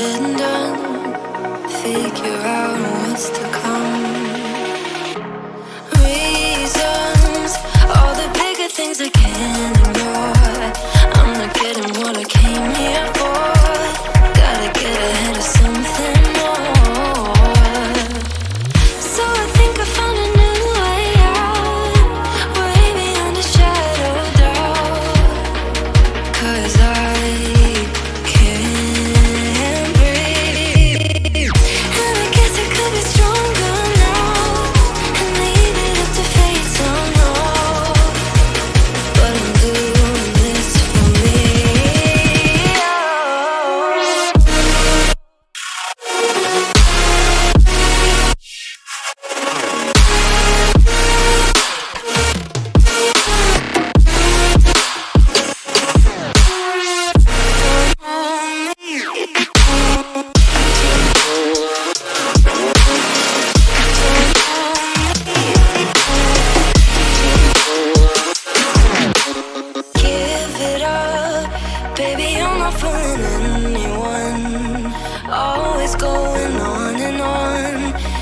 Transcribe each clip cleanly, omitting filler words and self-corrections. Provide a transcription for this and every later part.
and done, figure out what's to come. Reasons, all the bigger things I can't ignore. I'm not getting what I came here for. Gotta get ahead of something more. So I think I found a new way out, way beyond a shadow of doubt. 'Cause I can't breathe, and I guess I could be stronger now and leave it up to fate somehow. But I'm doing this for me. Give it up, baby, I'm not fooling anyone. Always going on and on.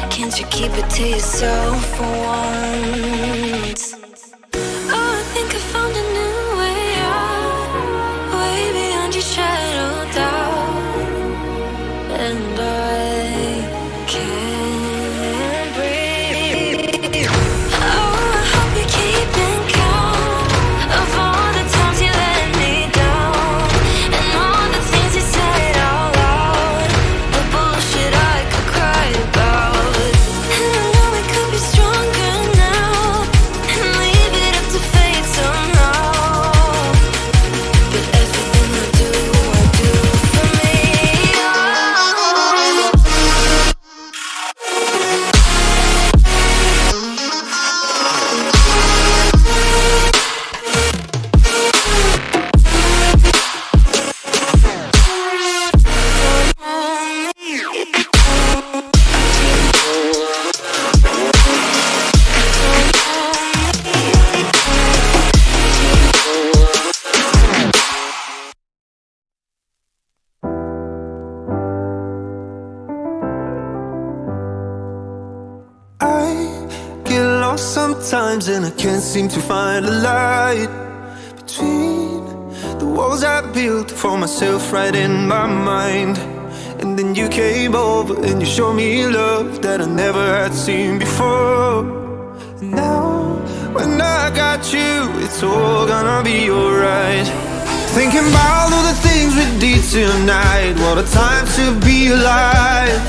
Can't you keep it to yourself for once? Oh, I think I found a new way out, way beyond your shadow of doubt. And I can't breathe. Oh, I hope you're keeping count of all the times you let me down, and all the things you said out loud, the bullshit I could cry about. And I know we could be stronger now and leave it up to fate somehow. But everything I do for me. I get lost sometimes and I can't seem to find a light between the walls I built for myself right in my mind. And then you came over and you showed me love that I never had seen before. And now when I got you, it's all gonna be alright. Thinking about all the things we did tonight, what a time to be alive.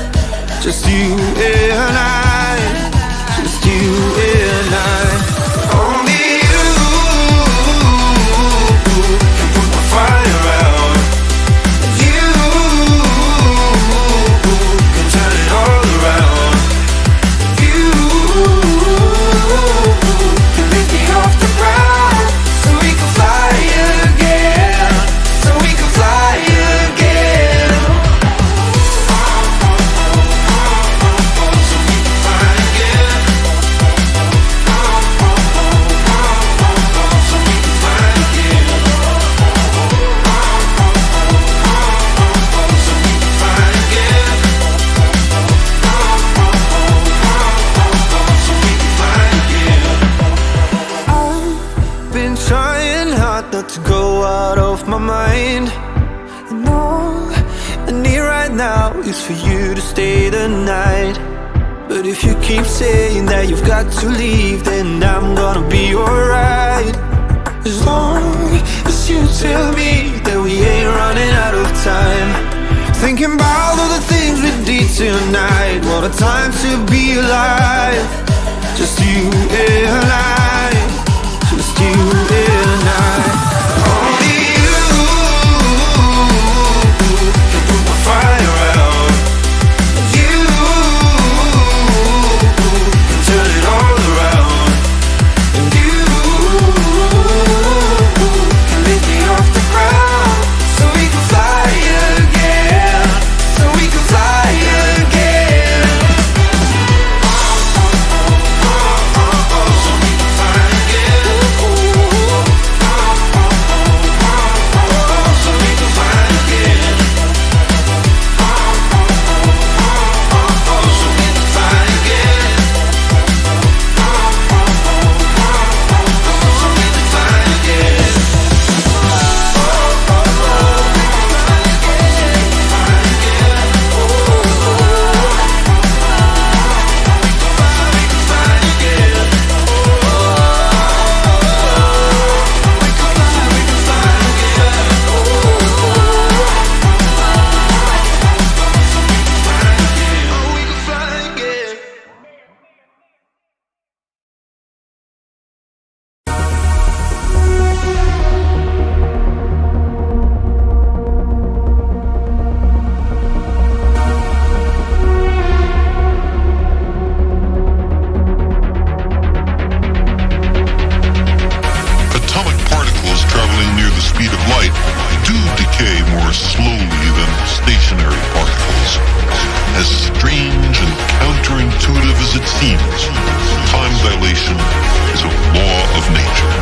Just you and I, just you and I. Only you can put my fire out. You can turn it all around. You can lift me off the ground, so we can fly again, so we can fly again. Not to go out of my mind. And all I need right now is for you to stay the night. But if you keep saying that you've got to leave, then I'm gonna be alright. As long as you tell me that we ain't running out of time. Thinking about all the things we did tonight, what a time to be alive. Just you and I, just you and I. Only you can put my fire out. You can turn it all around. And you can lift me off the ground, so we can fly again, so we can fly again. So we can fly again. teams. Time dilation is a law of nature.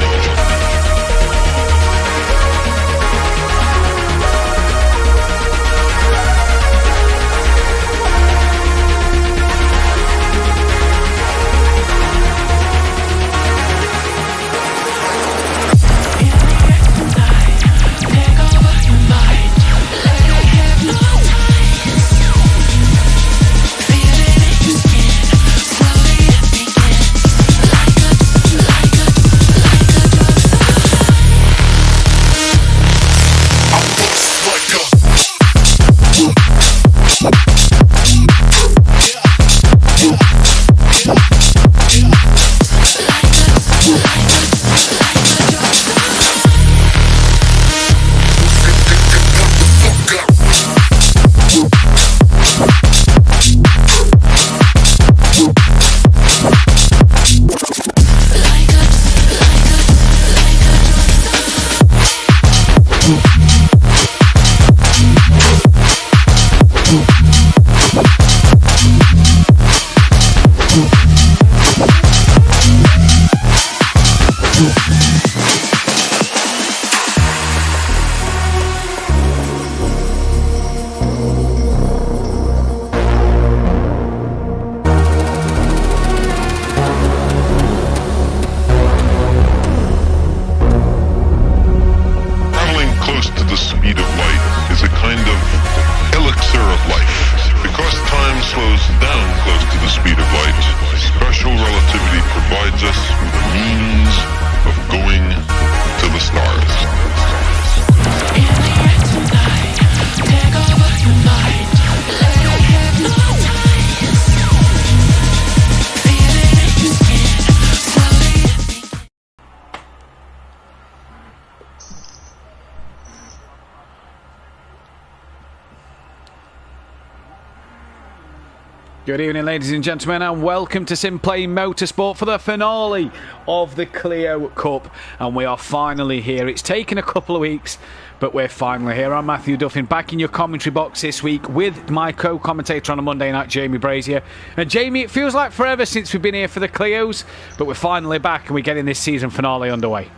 Good evening, ladies and gentlemen, and welcome to Simplay Motorsport for the finale of the Clio Cup. And we are finally here. It's taken a couple of weeks, but we're finally here. I'm Matthew Duffin, back in your commentary box this week with my co-commentator on a Monday night, Jamie Brazier. And Jamie, it feels like forever since we've been here for the Clios, but we're finally back and we're getting this season finale underway.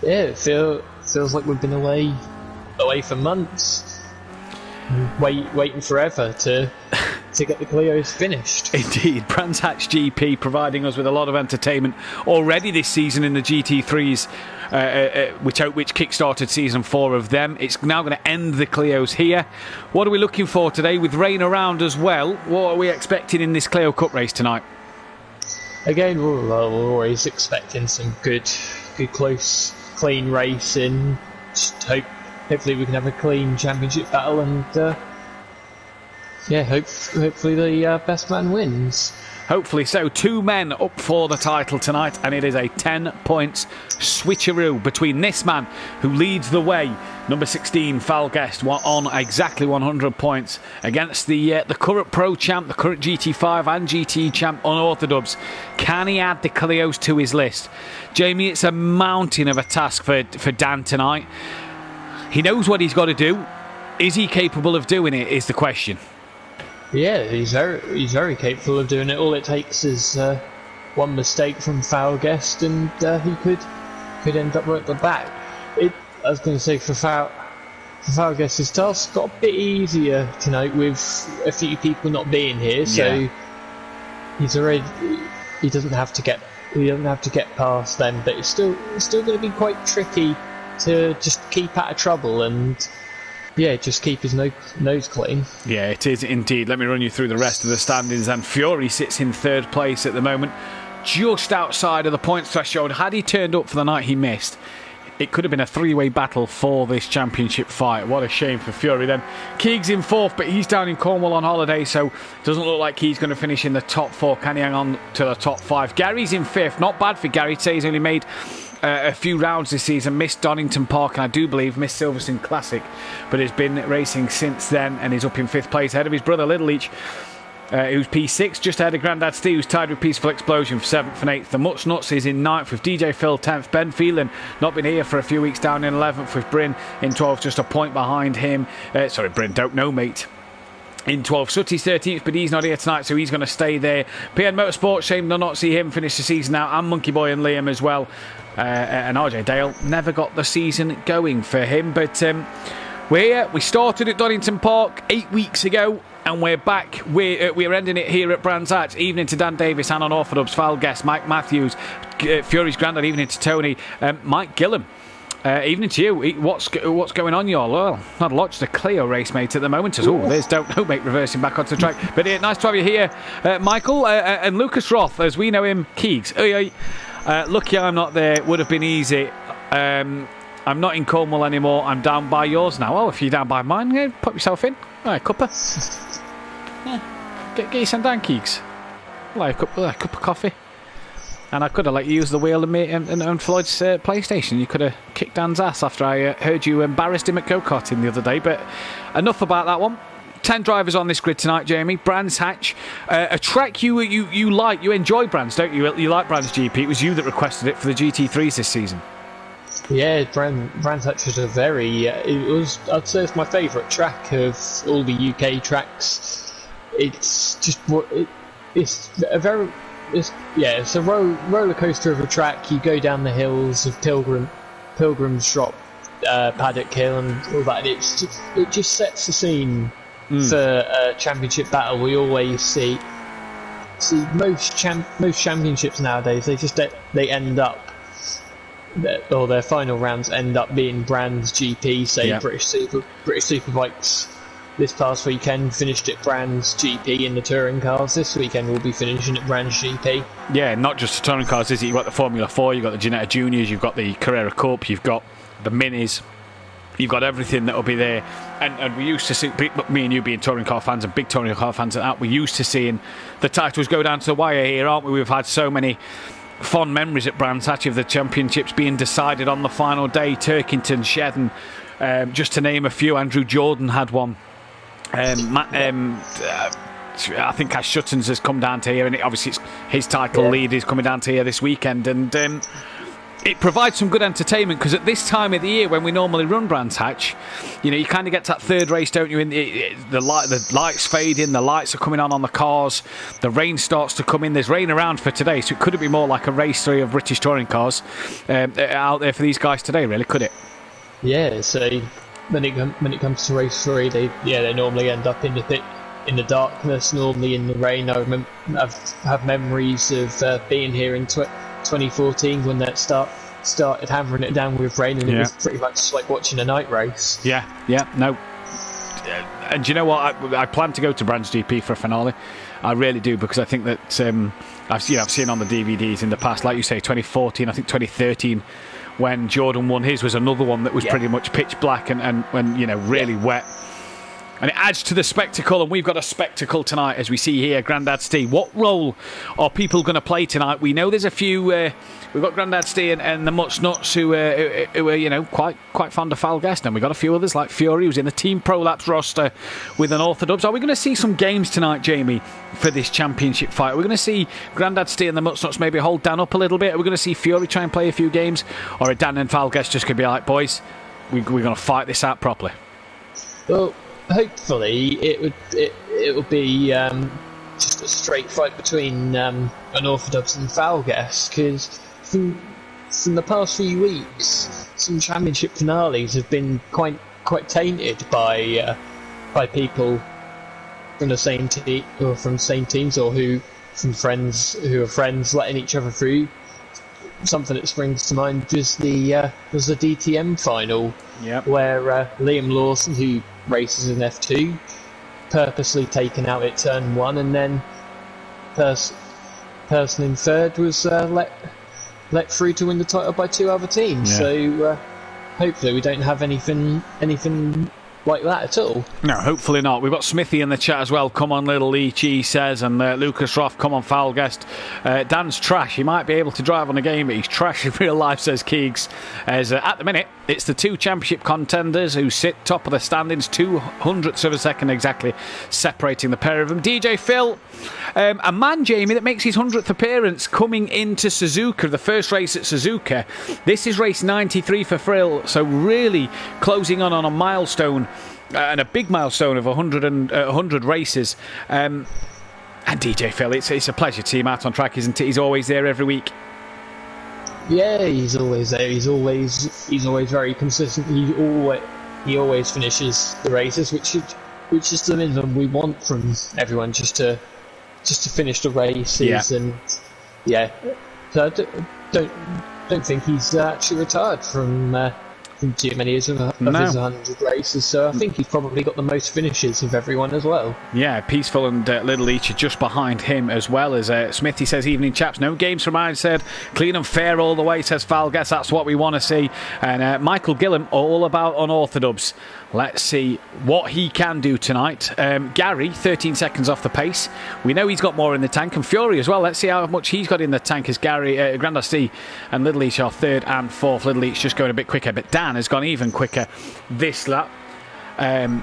Yeah, it feels like we've been away for months, waiting forever to get the Clios finished. Indeed, Brands Hatch GP providing us with a lot of entertainment already this season in the GT3s, which kick-started season 4 of them. It's now going to end the Clios here. What are we looking for today with rain around as well? What are we expecting in this Clio Cup race tonight? Again, we're always expecting some good, close, clean racing. Just hopefully we can have a clean championship battle and hopefully the best man wins. Hopefully so. 2 men up for the title tonight, and it is a 10 points switcheroo between this man who leads the way, number 16 Falguest, on exactly 100 points, against the current Pro Champ, the current GT5 and GT Champ Unorthodox. Can he add the Clios to his list? Jamie, it's a mountain of a task for Dan tonight. He knows what he's got to do. Is he capable of doing it, is the question. Yeah, he's very capable of doing it. All it takes is one mistake from Falguest, and he could end up right at the back. I was going to say for Falguest, his task got a bit easier tonight with a few people not being here, so he doesn't have to get past them, but it's still going to be quite tricky to just keep out of trouble and. Yeah, just keep his nose clean. Yeah, it is indeed. Let me run you through the rest of the standings. And Fury sits in 3rd place at the moment, just outside of the points threshold. Had he turned up for the night he missed, it could have been a 3-way battle for this championship fight. What a shame for Fury then. Keegs in 4th, but he's down in Cornwall on holiday, so it doesn't look like he's going to finish in the top 4. Can he hang on to the top 5? Gary's in 5th. Not bad for Gary. Say he's only made a few rounds this season, missed Donington Park and I do believe missed Silverstone Classic, but has been racing since then and is up in 5th place ahead of his brother Little Leach, who's P6, just ahead of Grandad Steve, who's tied with Peaceful Explosion for 7th and 8th. The Much Nuts is in 9th with DJ Phil 10th. Ben Phelan, not been here for a few weeks, down in 11th with Bryn in 12th, just a point behind him. Bryn, don't know, mate. in 12th. Sutty's 13th, but he's not here tonight, so he's going to stay there. PN Motorsport, shame to not see him finish the season out, and Monkey Boy and Liam as well. And RJ Dale never got the season going for him, but we started at Donington Park 8 weeks ago, and we're back. We're ending it here at Brands Hatch. Evening to Dan Davis, and on Orthodox, foul guest Mike Matthews, Fury's granddad. Evening to Tony, Mike Gillam. Evening to you. What's going on, y'all? Well, not a lot. Just a Clio race, mate, at the moment. There's don't know, mate, reversing back onto the track. But nice to have you here, Michael and Lucas Roth, as we know him, Keegs. Lucky I'm not there. Would have been easy. I'm not in Cornwall anymore. I'm down by yours now. Oh, if you're down by mine, pop yourself in. All right, cuppa. Yeah. Get you some Dan Keegs. Like a cup of coffee. And I could have let you use the wheel and Floyd's PlayStation. You could have kicked Dan's ass after I heard you embarrassed him at go-karting the other day. But enough about that one. 10 drivers on this grid tonight, Jamie. Brands Hatch, a track you like. You enjoy Brands, don't you? You like Brands GP. It was you that requested it for the GT3s this season. Yeah, Brands Hatch was a very. I'd say it's my favourite track of all the UK tracks. It's just it's a very. It's a roller coaster of a track. You go down the hills of Pilgrim's Drop, Paddock Hill, and all that. It just sets the scene for a championship battle. We always see most championships nowadays. They end up, or their final rounds end up being Brands GP. Say British Superbikes. This past weekend finished at Brands GP in the touring cars. This weekend we'll be finishing at Brands GP. Yeah, not just the touring cars, is it? You've got the Formula 4, you've got the Ginetta Juniors, you've got the Carrera Cup, you've got the Minis, you've got everything that will be there. And we used to see, me and you being touring car fans and big touring car fans at that, we're used to seeing the titles go down to the wire here, aren't we? We've had so many fond memories at Brands Hatch of the championships being decided on the final day. Turkington, Shedden, just to name a few. Andrew Jordan had one. I think Ash Shuttons has come down to here, and obviously it's his title lead is coming down to here this weekend, and it provides some good entertainment, because at this time of the year when we normally run Brands Hatch, you kind of get to that third race, don't you? The lights fade in, the lights are coming on the cars, the rain starts to come in. There's rain around for today, so it couldn't be more like a race 3 of British touring cars out there for these guys today, really, could it? Yeah, so when it comes to race 3, they normally end up in the pit in the darkness, normally in the rain. I have memories of being here in 2014 when that started hammering it down with rain, and it was pretty much like watching a night race. No. And do you know what? I plan to go to Brands GP for a finale. I really do, because I think that I've seen on the DVDs in the past, like you say, 2014, I think 2013. When Jordan won his was another one that was pretty much pitch black and when really wet, and it adds to the spectacle. And we've got a spectacle tonight, as we see here. Grandad Steve, what role are people going to play tonight? We know there's a few. We've got Grandad Steve and the Much Nuts who are quite fond of foul guest, and we've got a few others like Fury, who's in the Team Prolapse roster with an Orthodubs. Are we going to see some games tonight, Jamie, for this championship fight? Are we going to see Grandad Steve and the Much Nuts maybe hold Dan up a little bit? Are we going to see Fury try and play a few games, or are Dan and foul guest just going to be like, boys, we're going to fight this out properly? Well, hopefully it would be just a straight fight between an Orthodox and foul guest, because from the past few weeks, some championship finales have been quite tainted by people from the same team, or from same teams, or who are friends letting each other through. Something that springs to mind was the DTM final, where Liam Lawson, who races in F2, purposely taken out at turn 1, and then person in third was let through to win the title by 2 other teams. So hopefully we don't have anything like that at all. No, hopefully not. We've got Smithy in the chat as well. Come on, little Leach, he says, and Lucas Roth, come on, foul guest. Dan's trash. He might be able to drive on a game, but he's trash in real life, says Keegs. As at the minute, it's the 2 championship contenders who sit top of the standings, 200ths of a second exactly separating the pair of them. DJ Phil, a man, Jamie, that makes his 100th appearance coming into Suzuka, the first race at Suzuka. This is race 93 for Phil, so really closing on a milestone and a big milestone of 100 races. And DJ Phil, it's a pleasure to see him out on track, isn't it? He's always there every week. Yeah, he's always there. He's always very consistent. He always finishes the races, which is the minimum we want from everyone, just to finish the races. And so I don't think he's actually retired from too many of his 100 races, so I think he's probably got the most finishes of everyone as well. Yeah, Peaceful and Little Leach are just behind him, as well as Smithy says, evening chaps, no games from mine, said clean and fair all the way, says Falgas, that's what we want to see. And Michael Gillam, all about unorthodox. Let's see what he can do tonight. Gary, 13 seconds off the pace. We know he's got more in the tank, and Fury as well. Let's see how much he's got in the tank as Gary, Grandasti and Little Leach are third and fourth. Little Leach just going a bit quicker, but Dan has gone even quicker this lap. And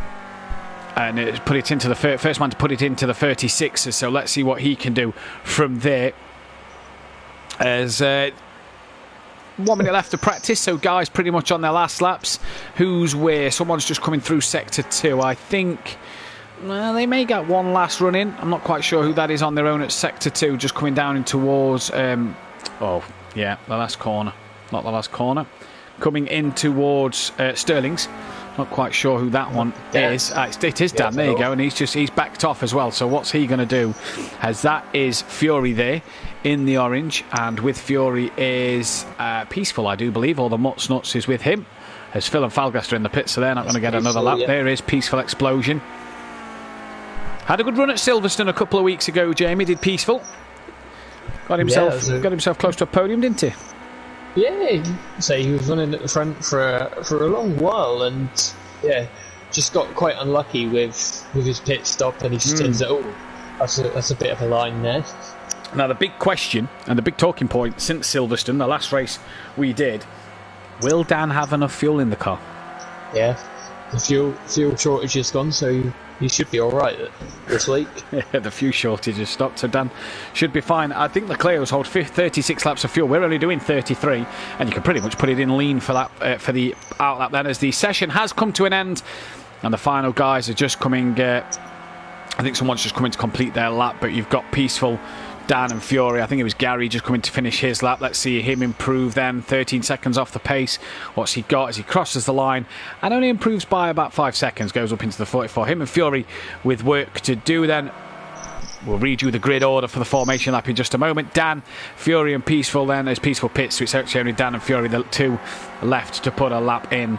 it's put it into the first man to put it into the 36s, so let's see what he can do from there. As 1 minute left to practice, so guys pretty much on their last laps. Who's where? Someone's just coming through sector 2, I think. They may get one last run in. I'm not quite sure who that is on their own at sector 2, just coming down in towards the last corner. Not the last corner. Coming in towards Sterling's. Not quite sure who that one is. It is Dan, there you go, and he's backed off as well. So what's he going to do? As that is Fury there in the orange, and with Fury is Peaceful, I do believe, or the Mutts Nuts is with him. As Phil and Falgaster in the pit, so they're not going to get another lap. There is Peaceful Explosion. Had a good run at Silverstone a couple of weeks ago, Jamie, did Peaceful. Got himself close to a podium, didn't he? Yeah, so he was running at the front for a long while, and just got quite unlucky with his pit stop, and he just ends it. Oh, that's a bit of a line there. Now the big question and the big talking point since Silverstone, the last race we did, will Dan have enough fuel in the car? Yeah, the fuel shortage is gone, so he should be all right this week. Yeah, the fuel shortage has stopped, so Dan should be fine. I think the Clios hold 36 laps of fuel. We're only doing 33, and you can pretty much put it in lean for that for the out lap then, as the session has come to an end, and the final guys are just coming. I think someone's just coming to complete their lap, but you've got Peaceful, Dan and Fury. I think it was Gary just coming to finish his lap. Let's see him improve then. 13 seconds off the pace. What's he got as he crosses the line and only improves by about 5 seconds, goes up into the 44. Him and Fury with work to do then. We'll read you the grid order for the formation lap in just a moment. Dan, Fury and Peaceful then, as Peaceful pits, so it's actually only Dan and Fury, the two left to put a lap in.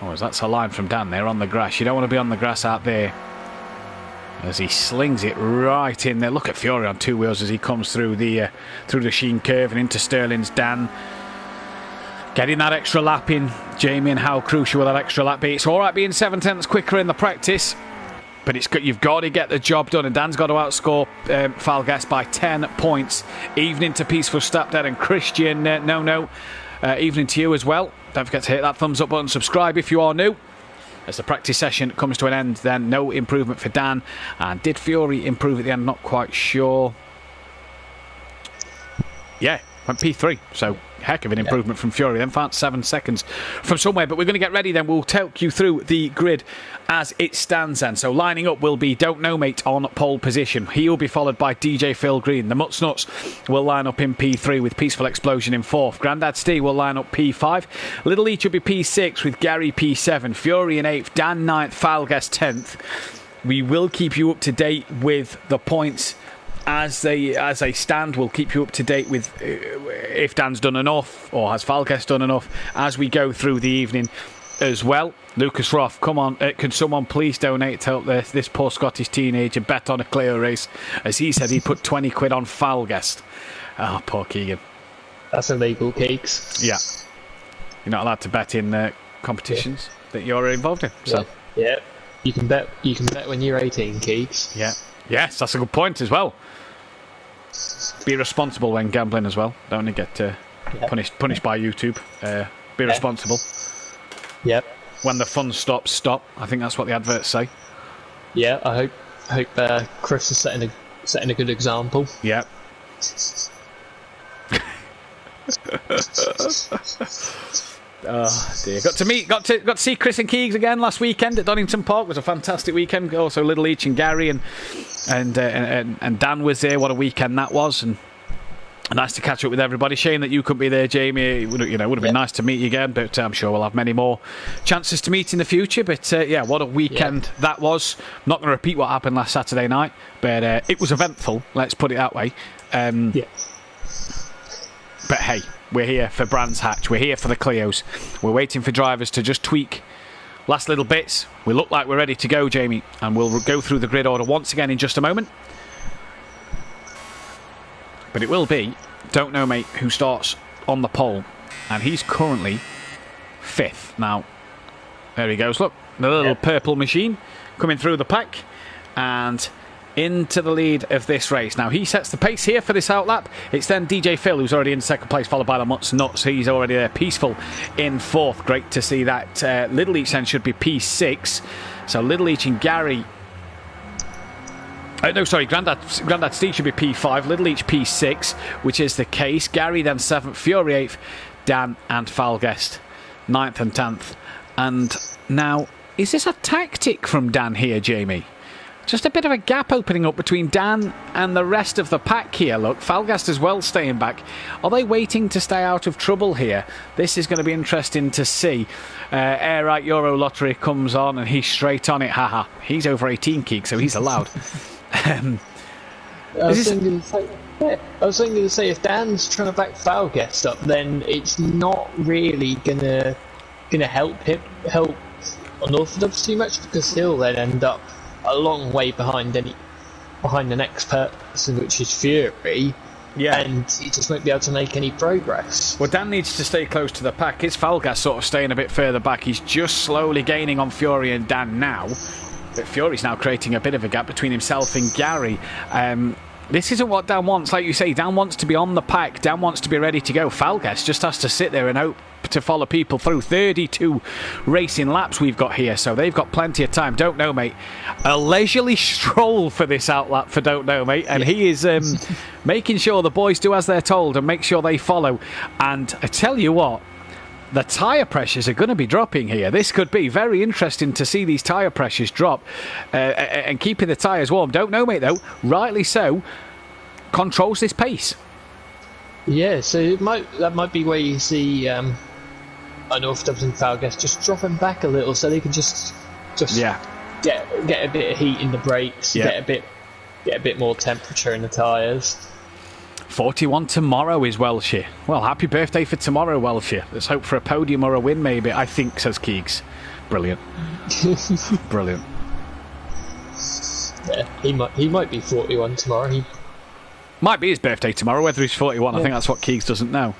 Oh, that's a line from Dan there on the grass. You don't want to be on the grass out there, as he slings it right in there. Look at Fury on two wheels as he comes through the Sheen curve and into Sterling's. Dan getting that extra lap in, Jamie, and how crucial will that extra lap be? It's all right being 7 tenths quicker in the practice, but you've got to get the job done, and Dan's got to outscore Falgas by 10 points. Evening to Peaceful Stepdad and Christian. Evening to you as well. Don't forget to hit that thumbs up button, subscribe if you are new. As the practice session comes to an end, then no improvement for Dan. And did Fury improve at the end? Not quite sure. Yeah, went P3. So heck of an improvement from Fury. Then found 7 seconds from somewhere. But we're going to get ready then. We'll take you through the grid as it stands then. So lining up will be Don't Know Mate on pole position. He will be followed by DJ Phil Green. The Mutts Nuts will line up in P3 with Peaceful Explosion in 4th. Grandad Steve will line up P5. Little Leach will be P6 with Gary P7. Fury in 8th. Dan 9th. Falgas 10th. We will keep you up to date with the points as they stand. We'll keep you up to date with if Dan's done enough or has Falgas done enough as we go through the evening as well. Lucas Roth, come on, can someone please donate to help this poor Scottish teenager bet on a Clio race, as he said he'd put 20 quid on Falgas. Oh, poor Keegan. That's illegal, Keeks. Yeah, you're not allowed to bet in competitions that you're involved in. So yeah, you can bet when you're 18, Keeks. Yeah, yes, that's a good point as well. Be responsible when gambling as well. Don't want to get punished by YouTube. Be responsible. Yep. When the fun stops, stop. I think that's what the adverts say. Yeah, I hope Chris is setting a good example. Yep. Oh dear! Got to see Chris and Keegs again last weekend at Donington Park. It was a fantastic weekend. Also, Little Each and Gary and Dan was there. What a weekend that was! And nice to catch up with everybody. Shame that you couldn't be there, Jamie. It would have been nice to meet you again. But I'm sure we'll have many more chances to meet in the future. But yeah, what a weekend that was. I'm not going to repeat what happened last Saturday night, but it was eventful. Let's put it that way. But hey, we're here for Brands Hatch. We're here for the Clios. We're waiting for drivers to just tweak last little bits. We look like we're ready to go, Jamie, and we'll go through the grid order once again in just a moment. But it will be, don't know mate, who starts on the pole, and he's currently 5th. Now, there he goes, look, the little purple machine coming through the pack, and into the lead of this race. Now, he sets the pace here for this outlap. It's then DJ Phil, who's already in 2nd place, followed by the Mutts Nuts. He's already there, peaceful in 4th. Great to see that. Little Each then should be P6. So Little Each and Gary... Grandad Steve should be P5, Little Each P6, which is the case. Gary then 7th, Fury 8th, Dan and Falguest 9th and 10th. And now, is this a tactic from Dan here, Jamie? Just a bit of a gap opening up between Dan and the rest of the pack here. Look, Falguest as well staying back. Are they waiting to stay out of trouble here? This is going to be interesting to see. Air Right Euro Lottery comes on and he's straight on it. Haha. He's over 18, Keek, so he's allowed. I was thinking to say, if Dan's trying to back Falguest up, then it's not really gonna help Unorthodox too much, because he'll then end up a long way behind the next person, which is Fury. Yeah, and he just won't be able to make any progress. Well, Dan needs to stay close to the pack. It's Falguest sort of staying a bit further back. He's just slowly gaining on Fury and Dan now. But Fury's now creating a bit of a gap between himself and Gary. This isn't what Dan wants. Like you say, Dan wants to be on the pack. Dan wants to be ready to go. Falguest just has to sit there and hope to follow people through. 32 racing laps we've got here, so they've got plenty of time. Don't know, mate. A leisurely stroll for this outlap for Don't Know, mate. And he is making sure the boys do as they're told and make sure they follow. And I tell you what, the tyre pressures are going to be dropping here. This could be very interesting to see these tyre pressures drop and keeping the tyres warm. Don't Know, mate, though, rightly so, controls this pace. Yeah, so that might be where you see Unorthodox and Falguest just dropping back a little, so they can just get a bit of heat in the brakes, get a bit more temperature in the tyres. 41 tomorrow is Welshie. Well, happy birthday for tomorrow, Welshie. Let's hope for a podium or a win, maybe. I think, says Keegs. Brilliant. Brilliant. Yeah, he might be 41 tomorrow. He might be his birthday tomorrow, whether he's 41. I think that's what Keegs doesn't know.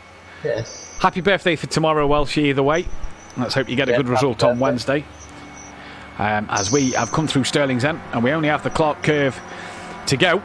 Yeah. Happy birthday for tomorrow, Welshie, either way. Let's hope you get a good result on Wednesday. As we have come through Stirling's End, and we only have the Clark Curve to go.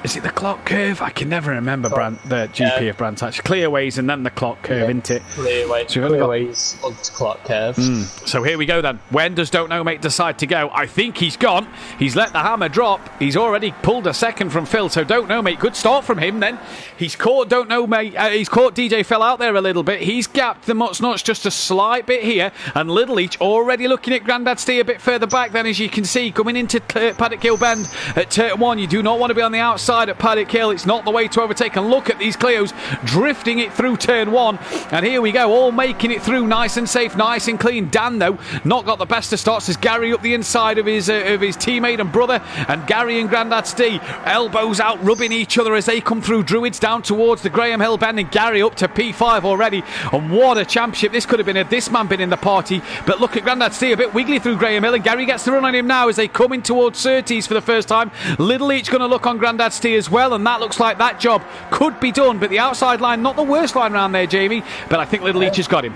Is it the Clock Curve? I can never remember the GP of Brands Hatch. Clearways and then the Clock Curve, isn't it? Clearways onto Clock Curve. So here we go then. When does Don't Know Mate decide to go? I think he's gone. He's let the hammer drop. He's already pulled a second from Phil, so Don't Know Mate, good start from him then. He's caught Don't Know Mate. He's caught DJ Phil out there a little bit. He's gapped the Mutts Nuts just a slight bit here, and Little Each already looking at Grandad Stee a bit further back then, as you can see, coming into Paddock Hill Bend at turn 1. You do not want to be on the outside at Paddock Hill. It's not the way to overtake, and look at these Clios drifting it through turn 1, and here we go, all making it through nice and safe, nice and clean. Dan though not got the best of starts as Gary up the inside of his teammate and brother, and Gary and Grandad Stee elbows out rubbing each other as they come through Druids down towards the Graham Hill Bend, and Gary up to P5 already. And what a championship this could have been had this man been in the party. But look at Grandad Stee a bit wiggly through Graham Hill, and Gary gets the run on him now as they come in towards Surtees for the first time. Little Each going to look on Grandad Stee as well, and that looks like that job could be done. But the outside line, not the worst line around there, Jamie, but I think Little Each has got him.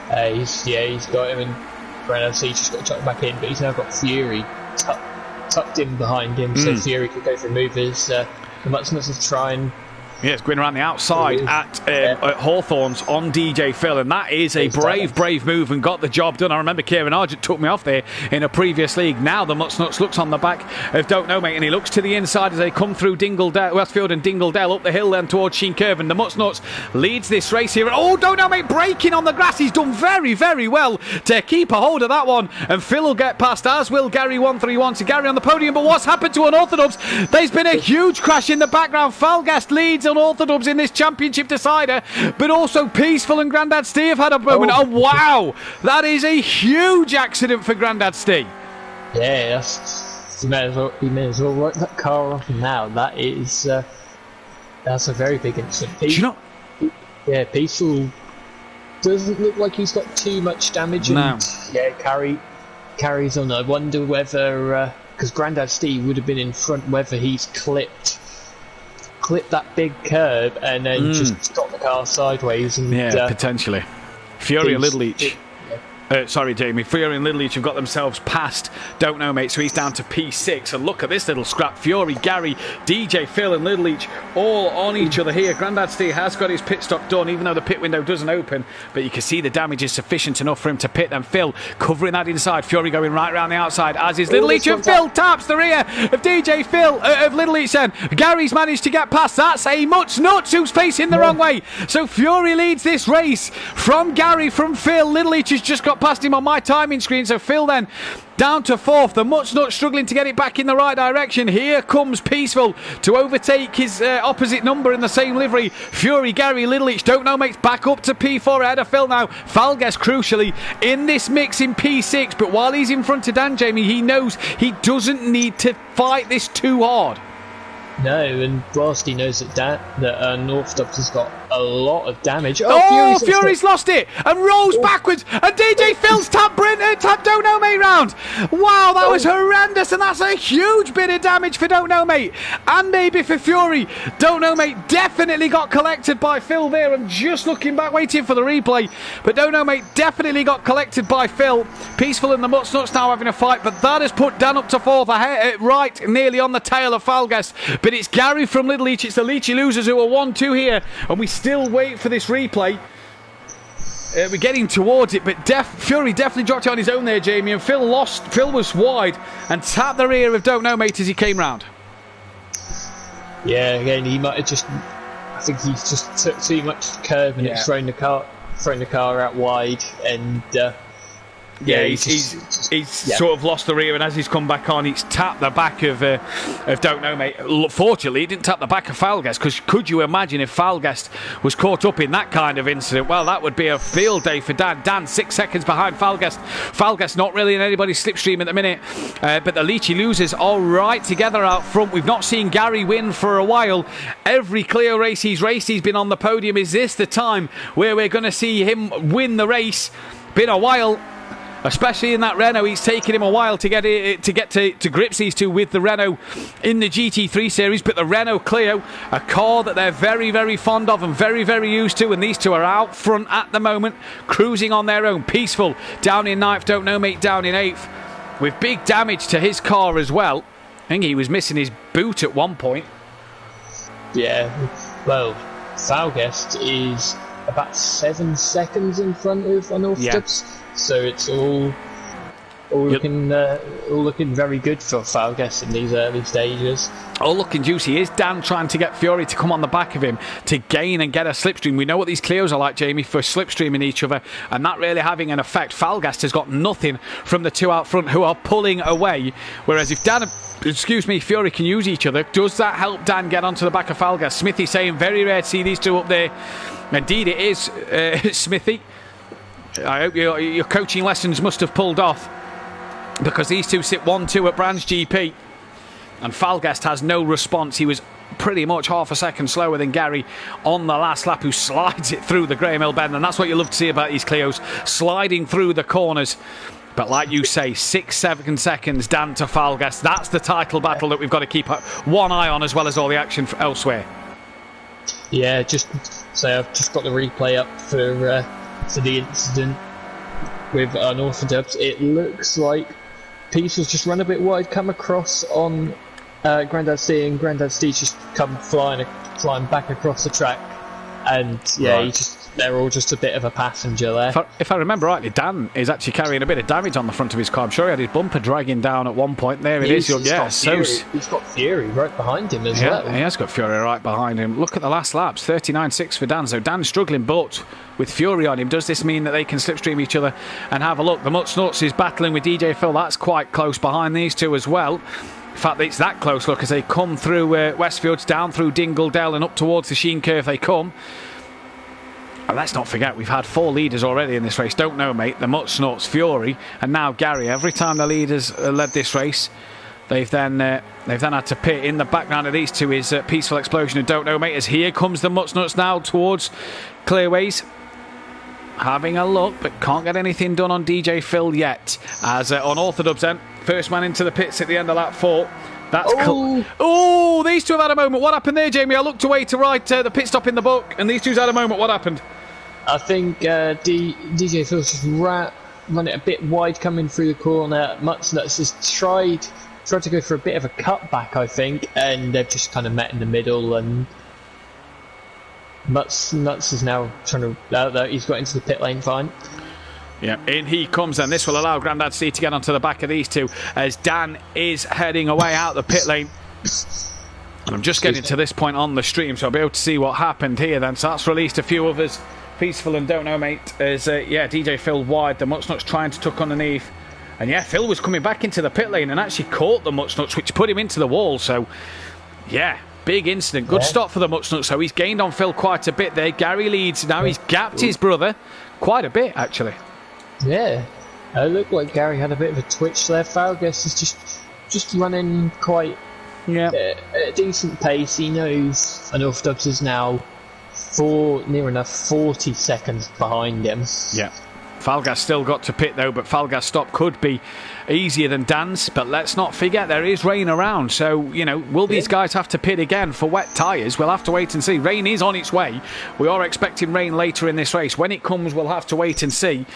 He's got him, and Grandad Stee just got to chuck back in, but he's now got Fury tucked in behind him, so Fury could go for movers. The Mutts Nuts is trying Yes, going around the outside at Hawthorne's on DJ Phil, and that is a brave move and got the job done. I remember Kieran Argent took me off there in a previous league. Now the Mutsnuts looks on the back of Don't Know Mate, and he looks to the inside as they come through Westfield and Dingledale up the hill then towards Sheen Curve, and the Mutsnuts leads this race here. Oh, Don't Know Mate breaking on the grass. He's done very, very well to keep a hold of that one, and Phil will get past, as will Gary 131. So Gary on the podium, but what's happened to Unorthodox? There's been a huge crash in the background. Falgast leads Unorthodox in this championship decider, but also Peaceful and Grandad Steve have had a moment. Oh wow, that is a huge accident for Grandad Steve. Yeah, you may as well write that car off now. That is that's a very big incident. Do you know? Yeah, Peaceful doesn't look like he's got too much damage. No. Yeah, carries on. I wonder whether because Grandad Steve would have been in front, whether he's clipped that big curb and then just got the car sideways. And, potentially. Fury and Little Leach. Sorry, Jamie. Fury and Little Leach have got themselves past Don't Know Mate, so he's down to P6. And look at this little scrap. Fury, Gary, DJ, Phil and Little Leach all on each other here. Grandad Steve has got his pit stop done, even though the pit window doesn't open. But you can see the damage is sufficient enough for him to pit. And Phil covering that inside. Fury going right round the outside, as is Little Leach. And Phil taps the rear of DJ Phil, of Little Leach then. Gary's managed to get past. That's a Mutsnuts who's facing the wrong way. So Fury leads this race from Gary, from Phil. Little Leach has just got past him on my timing screen, so Phil then down to fourth. The Mutsnuts struggling to get it back in the right direction. Here comes Peaceful to overtake his opposite number in the same livery. Fury, Gary, Little Leach, Don't Know Mates back up to P4 ahead of Phil now. Falgas crucially in this mix in P6, but while he's in front of Dan, Jamie, he knows he doesn't need to fight this too hard. No, and whilst he knows that Northdubs has got a lot of damage. Oh, Fury's lost it and rolls backwards, and DJ Phil's tapped Don't Know Mate round. Wow, that was horrendous, and that's a huge bit of damage for Don't Know Mate, and maybe for Fury. Don't Know Mate definitely got collected by Phil there. I'm just looking back, waiting for the replay, but Don't Know Mate definitely got collected by Phil. Peaceful and the Mutsnuts now having a fight, but that has put Dan up to fourth, right nearly on the tail of Falgas. But it's Gary from Little Leach. It's the Leachy losers who are 1-2 here, and we still wait for this replay. We're getting towards it, but Fury definitely dropped it on his own there, Jamie, and Phil was wide and tapped the rear of Don't Know Mate as he came round. Yeah, again, he might have I think he just took too much curve and it's thrown the car out wide, and he's sort of lost the rear, and as he's come back on, he's tapped the back of Don't Know Mate. Fortunately, he didn't tap the back of Falgast, because could you imagine if Falgast was caught up in that kind of incident? Well, that would be a field day for Dan. Dan 6 seconds behind Falgast. Falgast not really in anybody's slipstream at the minute, but the Leachy losers all right together out front. We've not seen Gary win for a while. Every Clio race he's raced, he's been on the podium. Is this the time where we're going to see him win the race? Been a while, especially in that Renault. It's taken him a while to get to grips these two with the Renault in the GT3 series, but the Renault Clio, a car that they're very, very fond of and very, very used to, and these two are out front at the moment, cruising on their own. Peaceful down in 9th, Don't Know Mate down in 8th, with big damage to his car as well. I think he was missing his boot at one point. Yeah, well, Falgast is about 7 seconds in front of Unorthodox. So it's all looking very good for Falgas in these early stages. All looking juicy. Is Dan trying to get Fury to come on the back of him to gain and get a slipstream? We know what these Clios are like, Jamie, for slipstreaming each other, and that really having an effect. Falgast has got nothing from the two out front who are pulling away, whereas if Fury can use each other, does that help Dan get onto the back of Falgast? Smithy saying very rare to see these two up there. Indeed it is, Smithy. I hope your coaching lessons must have pulled off, because these two sit 1-2 at Brands GP, and Falgast has no response. He was pretty much half a second slower than Gary on the last lap, who slides it through the Graham Hill bend, and that's what you love to see about these Clios, sliding through the corners. But like you say, 6-7 seconds Dan to Falgast. That's the title battle that we've got to keep one eye on, as well as all the action elsewhere. Yeah, I've just got the replay up for the incident with Unorthodox. It looks like Peter's just run a bit wide, come across on Grandad C and Grandad Steve just come flying back across the track, and yeah, Right. they're all just a bit of a passenger there. If I remember rightly, Dan is actually carrying a bit of damage on the front of his car. I'm sure he had his bumper dragging down at one point. There it is. He's got Fury right behind him as well. He has got Fury right behind him. Look at the last laps, 39.6 for Dan. So Dan's struggling, but with Fury on him, does this mean that they can slipstream each other and have a look? The Mutsnuts is battling with DJ Phil. That's quite close behind these two as well. In fact, it's that close, look, as they come through Westfields, down through Dingle Dell and up towards the Sheen Curve they come. And let's not forget, we've had 4 leaders already in this race. Don't know, mate. The Mutsnuts, Fury, and now Gary. Every time the leaders led this race, they've then had to pit. In the background of these two is Peaceful Explosion and Don't Know, mate. As here comes the Mutsnuts now towards Clearways. Having a look, but can't get anything done on DJ Phil yet. As on Orthodubs then, first man into the pits at the end of lap 4. That's these two have had a moment. What happened there, Jamie? I looked away to write the pit stop in the book, and these two's had a moment. What happened? I think DJ Phil's just run it a bit wide coming through the corner. Mutsnuts has tried to go for a bit of a cutback, I think, and they've just kind of met in the middle. And Mutsnuts is now trying to. He's got into the pit lane fine. Yeah, in he comes, and this will allow Grandad C to get onto the back of these two as Dan is heading away out the pit lane. And I'm just getting to this point on the stream, so I'll be able to see what happened here then. So that's released a few others. Peaceful and Don't Know, mate. As DJ Phil wide, the Mutsnuts trying to tuck underneath. And yeah, Phil was coming back into the pit lane and actually caught the Mutsnuts, which put him into the wall. So yeah, big incident. Good stop for the Mutsnuts. So he's gained on Phil quite a bit there. Gary leads now. He's gapped his brother quite a bit, actually. Yeah, it looked like Gary had a bit of a twitch there. Falguest is just running quite at a decent pace. He knows Orthodubs is now near enough 40 seconds behind him. Yeah. Falgas still got to pit though, but Falgas' stop could be easier than Dan's. But let's not forget there is rain around, so will these guys have to pit again for wet tyres? We'll have to wait and see. Rain is on its way. We are expecting rain later in this race. When it comes, we'll have to wait and see.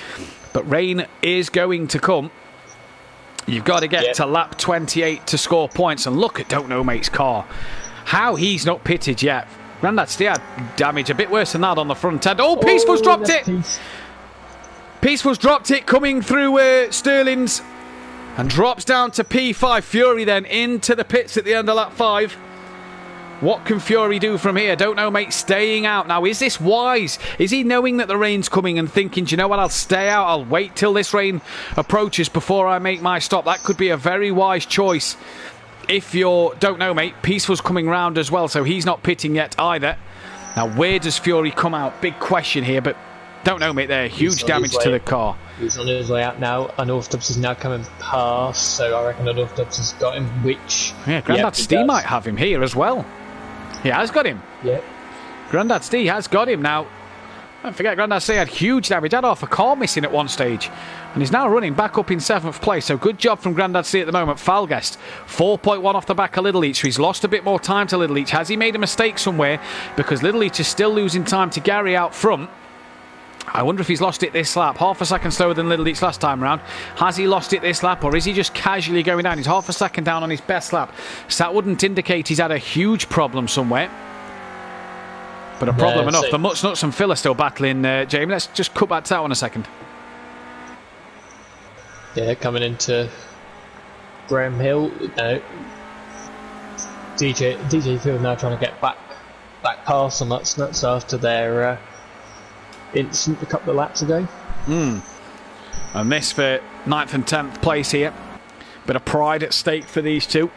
But rain is going to come. You've got to get to lap 28 to score points. And look at Don't Know Mate's car. How he's not pitted yet. Grandad still had damage, a bit worse than that on the front end. Oh, Peaceful's dropped it! Peaceful's dropped it, coming through Sterling's. And drops down to P5. Fury then into the pits at the end of lap 5. What can Fury do from here? Don't know, mate. Staying out. Now, is this wise? Is he knowing that the rain's coming and thinking, do you know what, I'll stay out. I'll wait till this rain approaches before I make my stop. That could be a very wise choice. If you're Don't Know, mate, Peaceful's coming round as well, so he's not pitting yet either. Now, where does Fury come out? Big question here, but Don't Know, mate, there. Huge damage to the car. He's on his way out now, and Orthodubs is now coming past, so I reckon that Orthodubs has got him, which... Yeah, Grandad Steve might have him here as well. He has got him. Yeah. Grandad Steve has got him now. Don't forget, Grandad Steve had huge damage. Had half a car missing at one stage. And he's now running back up in 7th place. So good job from Grandad Steve at the moment. Falguest, 4.1 off the back of Little Leach. So he's lost a bit more time to Little Leach. Has he made a mistake somewhere? Because Little Leach is still losing time to Gary out front. I wonder if he's lost it this lap. Half a second slower than Little Leach last time round. Has he lost it this lap, or is he just casually going down? He's half a second down on his best lap. So that wouldn't indicate he's had a huge problem somewhere. But a problem enough. The Mutsnuts and Phil are still battling, Jamie. Let's just cut back to that one a second. Yeah, coming into Graham Hill. No. DJ Phil now trying to get back past the Mutsnuts after their incident a couple of laps ago. And this for 9th and 10th place here. Bit of pride at stake for these two.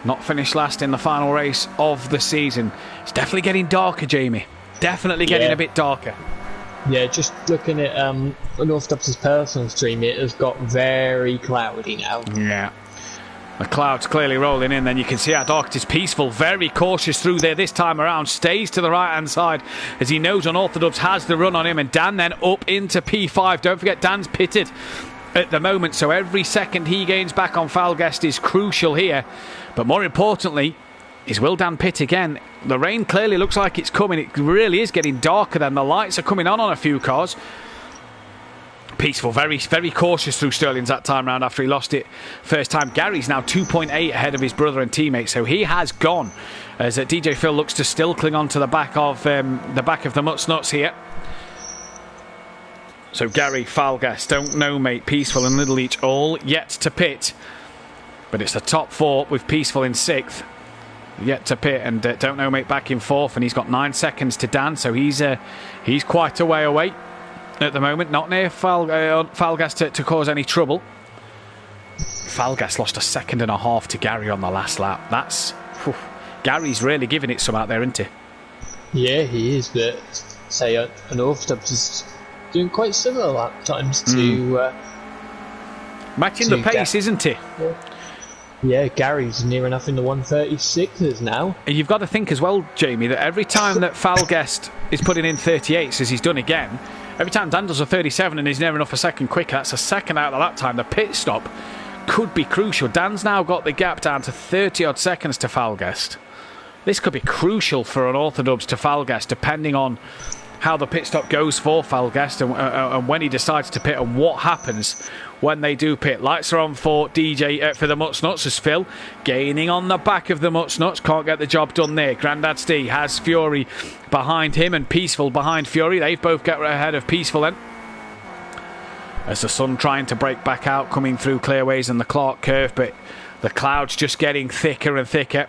Not finished last in the final race of the season. It's definitely getting darker, Jamie. Definitely getting a bit darker. Yeah, just looking at Orthodubs' personal stream, it has got very cloudy now. Yeah. The clouds clearly rolling in, then you can see how dark it is. Peaceful, very cautious through there this time around. Stays to the right-hand side as he knows Orthodubs has the run on him. And Dan then up into P5. Don't forget, Dan's pitted at the moment, so every second he gains back on Falguest is crucial here. But more importantly, is will Dan pit again? The rain clearly looks like it's coming. It really is getting darker then. The lights are coming on a few cars. Peaceful, very, very cautious through Sterling's that time round after he lost it first time. Gary's now 2.8 ahead of his brother and teammate, so he has gone as DJ Phil looks to still cling on to the back of the Mutsnuts here. So Gary, Falgas, Don't Know Mate, Peaceful and Little Leach all yet to pit, but it's the top 4 with Peaceful in 6th yet to pit, and Don't Know Mate back in 4th, and he's got 9 seconds to Dan, so he's quite a way away at the moment, not near Falgas to cause any trouble. Falgas lost 1.5 seconds to Gary on the last lap. Gary's really giving it some out there, isn't he? Yeah, he is, but say an Orfstubbs is doing quite similar lap times to matching the pace, isn't he? Yeah, Gary's near enough in the 136s now. And you've got to think as well, Jamie, that every time that Falguest is putting in 38s, as he's done again, every time Dan does a 37 and he's near enough a second quicker, that's a second out of the lap time. The pit stop could be crucial. Dan's now got the gap down to 30-odd seconds to Falguest. This could be crucial for an Orthodox to Falguest, depending on how the pit stop goes for Falguest and when he decides to pit and what happens when they do pit. Lights are on for DJ for the Mutsnuts as Phil gaining on the back of the Mutsnuts. Can't get the job done there. Grandad Steve has Fury behind him and Peaceful behind Fury. They've both got ahead of Peaceful then. As the sun trying to break back out, coming through clearways and the Clark curve, but the clouds just getting thicker and thicker.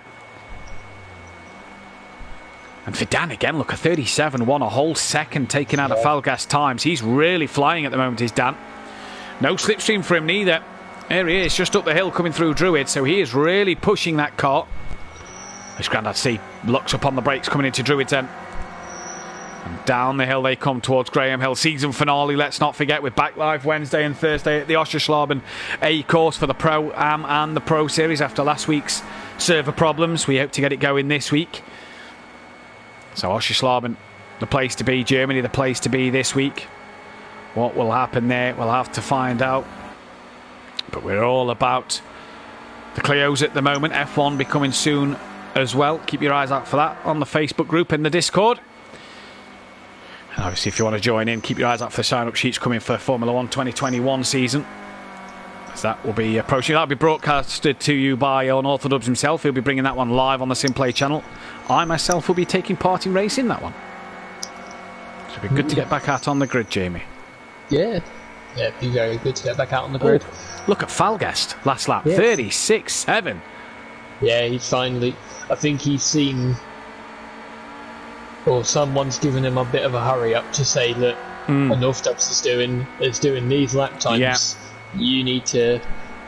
And for Dan again, look, a 37 won a whole second taken out of Falgas times. He's really flying at the moment, is Dan. No slipstream for him neither. There he is, just up the hill coming through Druid, so he is really pushing that cart. As Grandad C looks up on the brakes coming into Druid's end. And down the hill they come towards Graham Hill. Season finale, let's not forget, with back live Wednesday and Thursday at the Oscherschlaben A course for the Pro-Am and the Pro Series after last week's server problems. We hope to get it going this week. So Oscherschlaben, the place to be. Germany, the place to be this week. What will happen there, we'll have to find out. But we're all about the Clios at the moment. F1 becoming soon as well. Keep your eyes out for that on the Facebook group and the Discord. And obviously, if you want to join in, keep your eyes out for the sign-up sheets coming for Formula 1 2021 season. As that will be approaching. That'll be broadcasted to you by Unorthodox himself. He'll be bringing that one live on the Simplay channel. I myself will be taking part in racing that one. So it'll be good to get back out on the grid, Jamie. Yeah, it'd be very good to get back out on the grid. Look at Falgast last lap, 36.7. Yeah, he's finally. I think he's seen, or someone's given him a bit of a hurry up to say, look, enough Dubs is doing these lap times. Yeah. You need to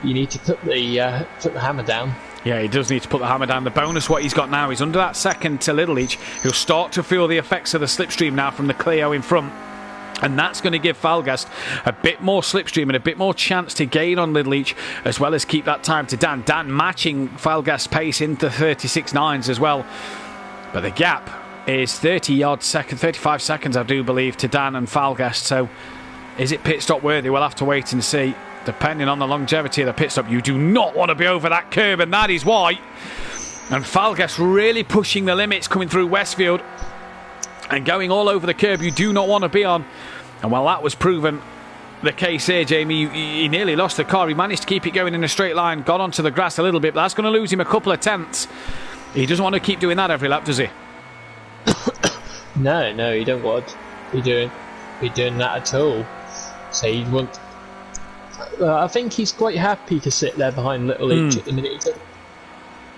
put the hammer down. Yeah, he does need to put the hammer down. The bonus what he's got now is under that second to Little Leach. He'll start to feel the effects of the slipstream now from the Clio in front. And that's going to give Falgast a bit more slipstream and a bit more chance to gain on Little Leach, as well as keep that time to Dan. Dan matching Falgast's pace into 36.9s as well. But the gap is 35 seconds, I do believe, to Dan and Falgast. So is it pit stop worthy? We'll have to wait and see. Depending on the longevity of the pit stop, you do not want to be over that curb, and that is why. And Falgast really pushing the limits coming through Westfield and going all over the curb you do not want to be on. And while that was proven the case here, Jamie, he nearly lost the car. He managed to keep it going in a straight line, got onto the grass a little bit, but that's going to lose him a couple of tenths. He doesn't want to keep doing that every lap, does he? No, he don't want to be doing that at all. So he'd want. I think he's quite happy to sit there behind Little Leach at the minute. He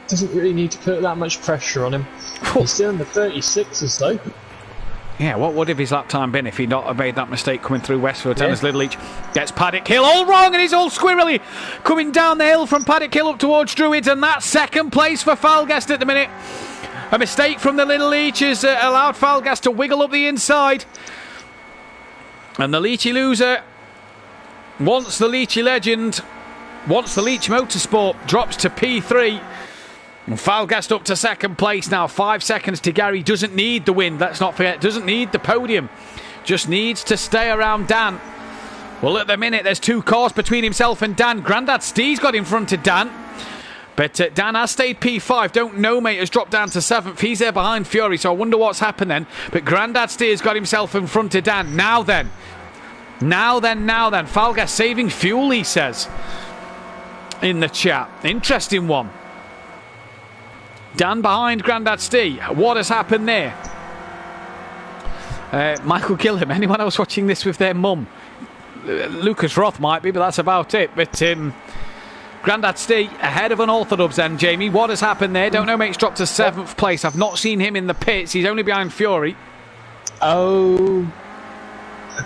doesn't really need to put that much pressure on him. He's still in the 36s though. Yeah, what would have his lap time been if he'd not have made that mistake coming through Westfield? Yeah. As Little Leach gets Paddock Hill all wrong, and he's all squirrely coming down the hill from Paddock Hill up towards Druids, and that's second place for Falgast at the minute. A mistake from the Little Leach has allowed Falgast to wiggle up the inside, and the Leachy loser, once the Leachy legend, once the Leach Motorsport, drops to P3. And Falgast up to second place now. 5 seconds to Gary. Doesn't need the win, let's not forget. Doesn't need the podium. Just needs to stay around Dan. Well, at the minute, there's 2 cars between himself and Dan. Grandad Steve's got in front of Dan. But Dan has stayed P5. Don't Know Mate has dropped down to 7th. He's there behind Fury, so I wonder what's happened then. But Grandad Steve's got himself in front of Dan. Now then, Now then. Falgas saving fuel, he says in the chat. Interesting one. Dan behind Grandad Steve. What has happened there? Michael Gilham. Anyone else watching this with their mum? Lucas Roth might be, but that's about it. But Grandad Steve ahead of Unorthodox then, Jamie. What has happened there? Don't know, mate. He's dropped to 7th place. I've not seen him in the pits. He's only behind Fury. Oh,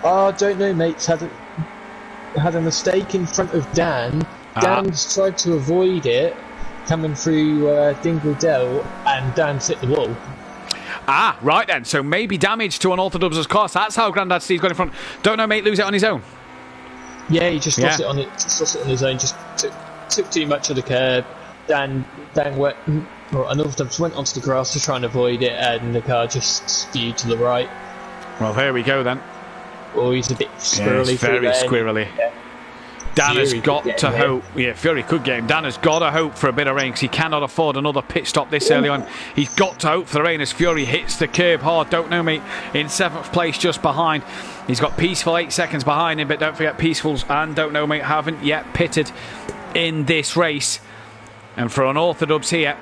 I don't know, mate's had a mistake in front of Dan. Dan's tried to avoid it, coming through Dingle Dell, and Dan's hit the wall. Right then. So maybe damage to Unorthodox's car. That's how Grandad Steve's got in front. Don't know, mate. Lose it on his own. Yeah, he just lost it on his own. Just took too much of the curb. Dan went. Unorthodox went onto the grass to try and avoid it, and the car just spewed to the right. Well, there we go then. Oh, he's a bit squirrely. Yeah, very squirrely. Yeah. Dan has Fury got to hope. Yeah, Fury could get him. Dan has got to hope for a bit of rain because he cannot afford another pit stop this early on. He's got to hope for the rain as Fury hits the curb hard. Don't know, mate. In 7th place, just behind. He's got Peaceful 8 seconds behind him, but don't forget Peaceful's and Don't Know, mate, haven't yet pitted in this race. And for Unorthodox here,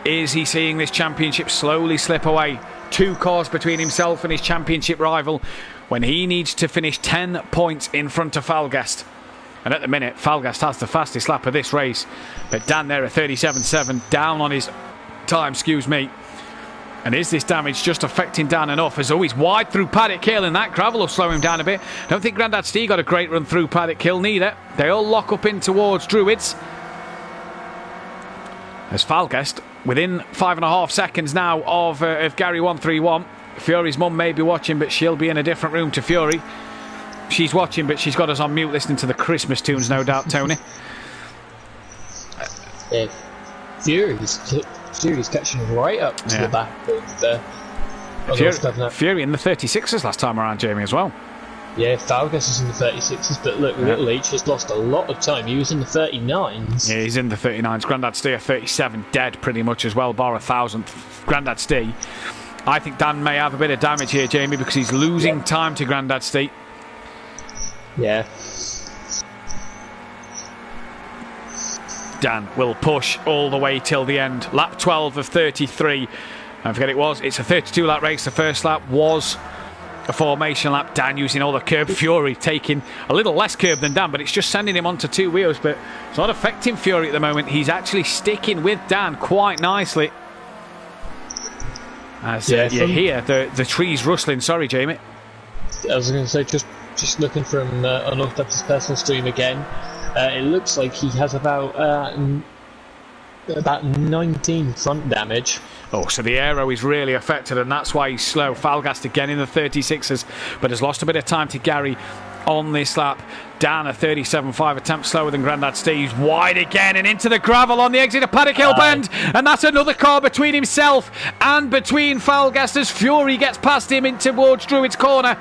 is he seeing this championship slowly slip away? 2 cars between himself and his championship rival when he needs to finish 10 points in front of Falgast. And at the minute, Falgast has the fastest lap of this race. But Dan there at 37.7, down on his time, excuse me. And is this damage just affecting Dan enough? As always, wide through Paddock Hill, and that gravel will slow him down a bit. Don't think Grandad Steve got a great run through Paddock Hill neither. They all lock up in towards Druids. As Falgast, within 5.5 seconds now of Gary 131. Fury's mum may be watching, but she'll be in a different room to Fury. She's watching, but she's got us on mute listening to the Christmas tunes, no doubt, Tony. Yeah, Fury's catching right up to the back of Fury in the 36ers last time around, Jamie, as well. Yeah, Falgas is in the 36ers, but look, Little H has lost a lot of time. He was in the 39s. Yeah, he's in the 39s. Grandad Steve 37, dead pretty much as well, bar 1,000th. Grandad Steve. I think Dan may have a bit of damage here, Jamie, because he's losing time to Grandad Steve. Yeah. Dan will push all the way till the end. Lap 12 of 33. Don't forget it's a 32 lap race. The first lap was a formation lap. Dan using all the curb. Fury taking a little less curb than Dan, but it's just sending him onto 2 wheels. But it's not affecting Fury at the moment. He's actually sticking with Dan quite nicely. As you hear the trees rustling. Sorry, Jamie. I was going to say, just looking from Unorthodox's personal stream again, it looks like he has about 19 front damage. Oh, so the aero is really affected, and that's why he's slow. Falgast again in the 36ers, but has lost a bit of time to Gary on this lap. Dan, a 37.5 attempt slower than Grandad Steve's. Wide again and into the gravel on the exit of Paddock Hill Bend, and that's another car between himself and between Falgast as Fury gets past him in towards Druid's corner.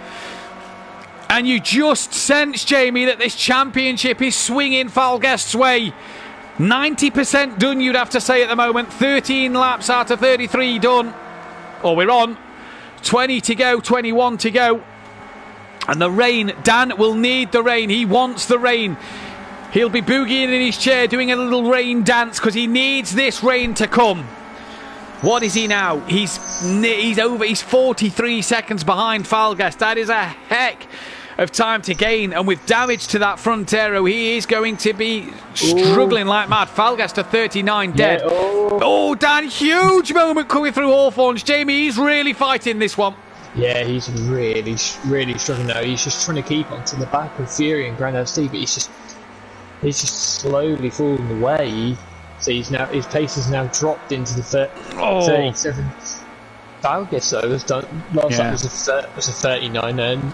And you just sense, Jamie, that this championship is swinging Falgast's way. 90% done, you'd have to say at the moment. 13 laps out of 33 done. Or we're on. 20 to go, 21 to go. And the rain, Dan will need the rain. He wants the rain. He'll be boogieing in his chair doing a little rain dance because he needs this rain to come. What is he now? He's 43 seconds behind Falgast. That is a heck of time to gain, and with damage to that front aero, he is going to be struggling like mad. Falgast to 39 dead. Yeah, Dan, huge moment coming through Hawthorns. Jamie, he's really fighting this one. Yeah, he's really struggling now. He's just trying to keep onto the back of Fury and Grandad Steve, but he's just slowly falling away. So his pace has now dropped into the 37. Falgast though has done last lap was a 39, and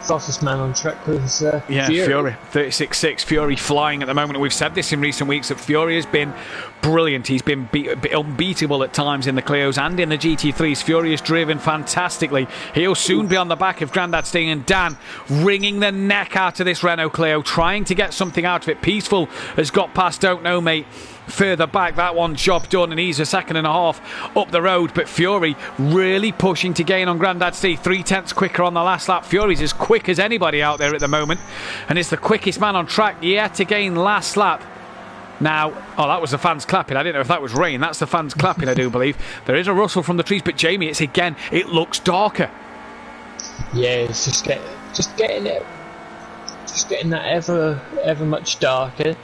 fastest man on track was Fury 36.6. Fury flying at the moment. We've said this in recent weeks that Fury has been brilliant. He's been unbeatable at times in the Clios and in the GT3s. Fury has driven fantastically. He'll soon be on the back of Grandad Sting, and Dan wringing the neck out of this Renault Clio, trying to get something out of it. Peaceful has got past Don't Know, mate. further back. That one job done, and he's a second and a half up the road. But Fury really pushing to gain on Grandad Steve. 3/10 quicker on the last lap. Fury's as quick as anybody out there at the moment, and it's the quickest man on track yet to gain last lap. Now, oh, that was the fans clapping. I didn't know if that was rain. That's the fans clapping, I do believe. There is a rustle from the trees, but Jamie, it's again, it looks darker. Yeah, it's just getting that ever much darker.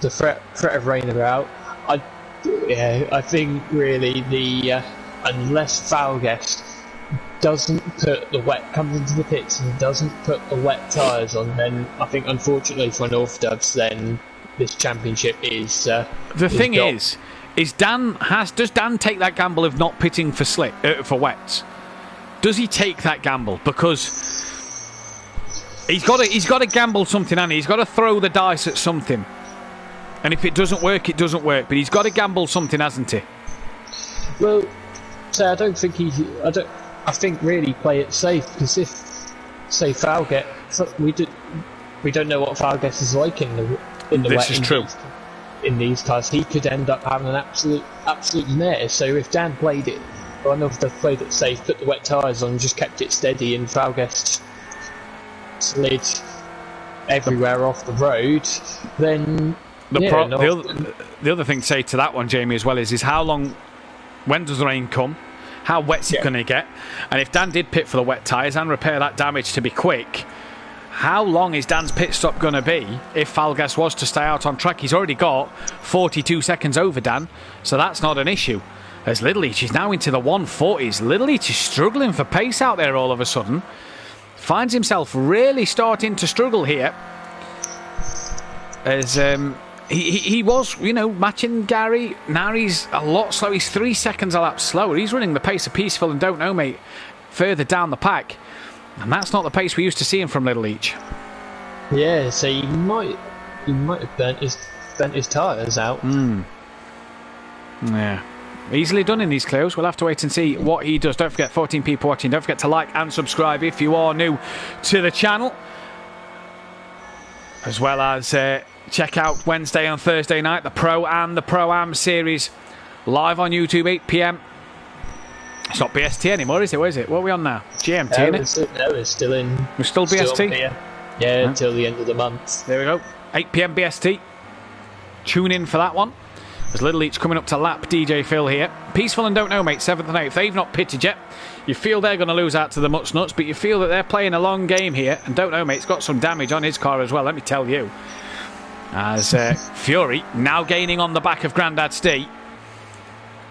The threat of rain about. I think really the unless Falguest doesn't put the comes into the pits and doesn't put the wet tyres on, then I think unfortunately for North Dubs, then this championship is. The thing is does Dan take that gamble of not pitting for wets? Does he take that gamble? Because he's got to gamble something, and he's got to throw the dice at something. And if it doesn't work, it doesn't work. But he's got to gamble something, hasn't he? Well, so I don't think I think really play it safe, because if say Falguest, we don't know what Falguest is like in the this is true. In these cars, he could end up having an absolute mare. So if Dan played it, or enough to played it safe, put the wet tyres on, just kept it steady, and Falguest slid everywhere off the road, then the other thing to say to that one, Jamie, as well, is when does the rain come? How wet's it going to get? And if Dan did pit for the wet tyres and repair that damage to be quick, how long is Dan's pit stop going to be if Falguest was to stay out on track? He's already got 42 seconds over Dan, so that's not an issue. As Little Leach is now into the 140s. Little Leach is struggling for pace out there all of a sudden. Finds himself really starting to struggle here. As he was, matching Gary. Now he's a lot slower. He's 3 seconds a lap slower. He's running the pace of Peaceful and Don't Know Mate further down the pack. And that's not the pace we used to seeing from Little Leach. Yeah, so he might have burnt his tyres out. Yeah. Easily done in these Clios. We'll have to wait and see what he does. Don't forget, 14 people watching. Don't forget to like and subscribe if you are new to the channel. As well as check out Wednesday and Thursday night, the Pro and the Pro-Am series live on YouTube, 8 p.m. It's not BST anymore, is it? What is it? What are we on now? GMT, isn't it? No, it's still in. We're still BST? Yeah, until the end of the month. There we go. 8 p.m. BST. Tune in for that one. There's Little Leach coming up to lap DJ Phil here. Peaceful and Don't Know Mate, 7th and 8th. They've not pitted yet. You feel they're going to lose out to the Mutts Nuts, but you feel that they're playing a long game here. And Don't Know Mate's got some damage on his car as well, let me tell you. As Fury now gaining on the back of Grandad Steve.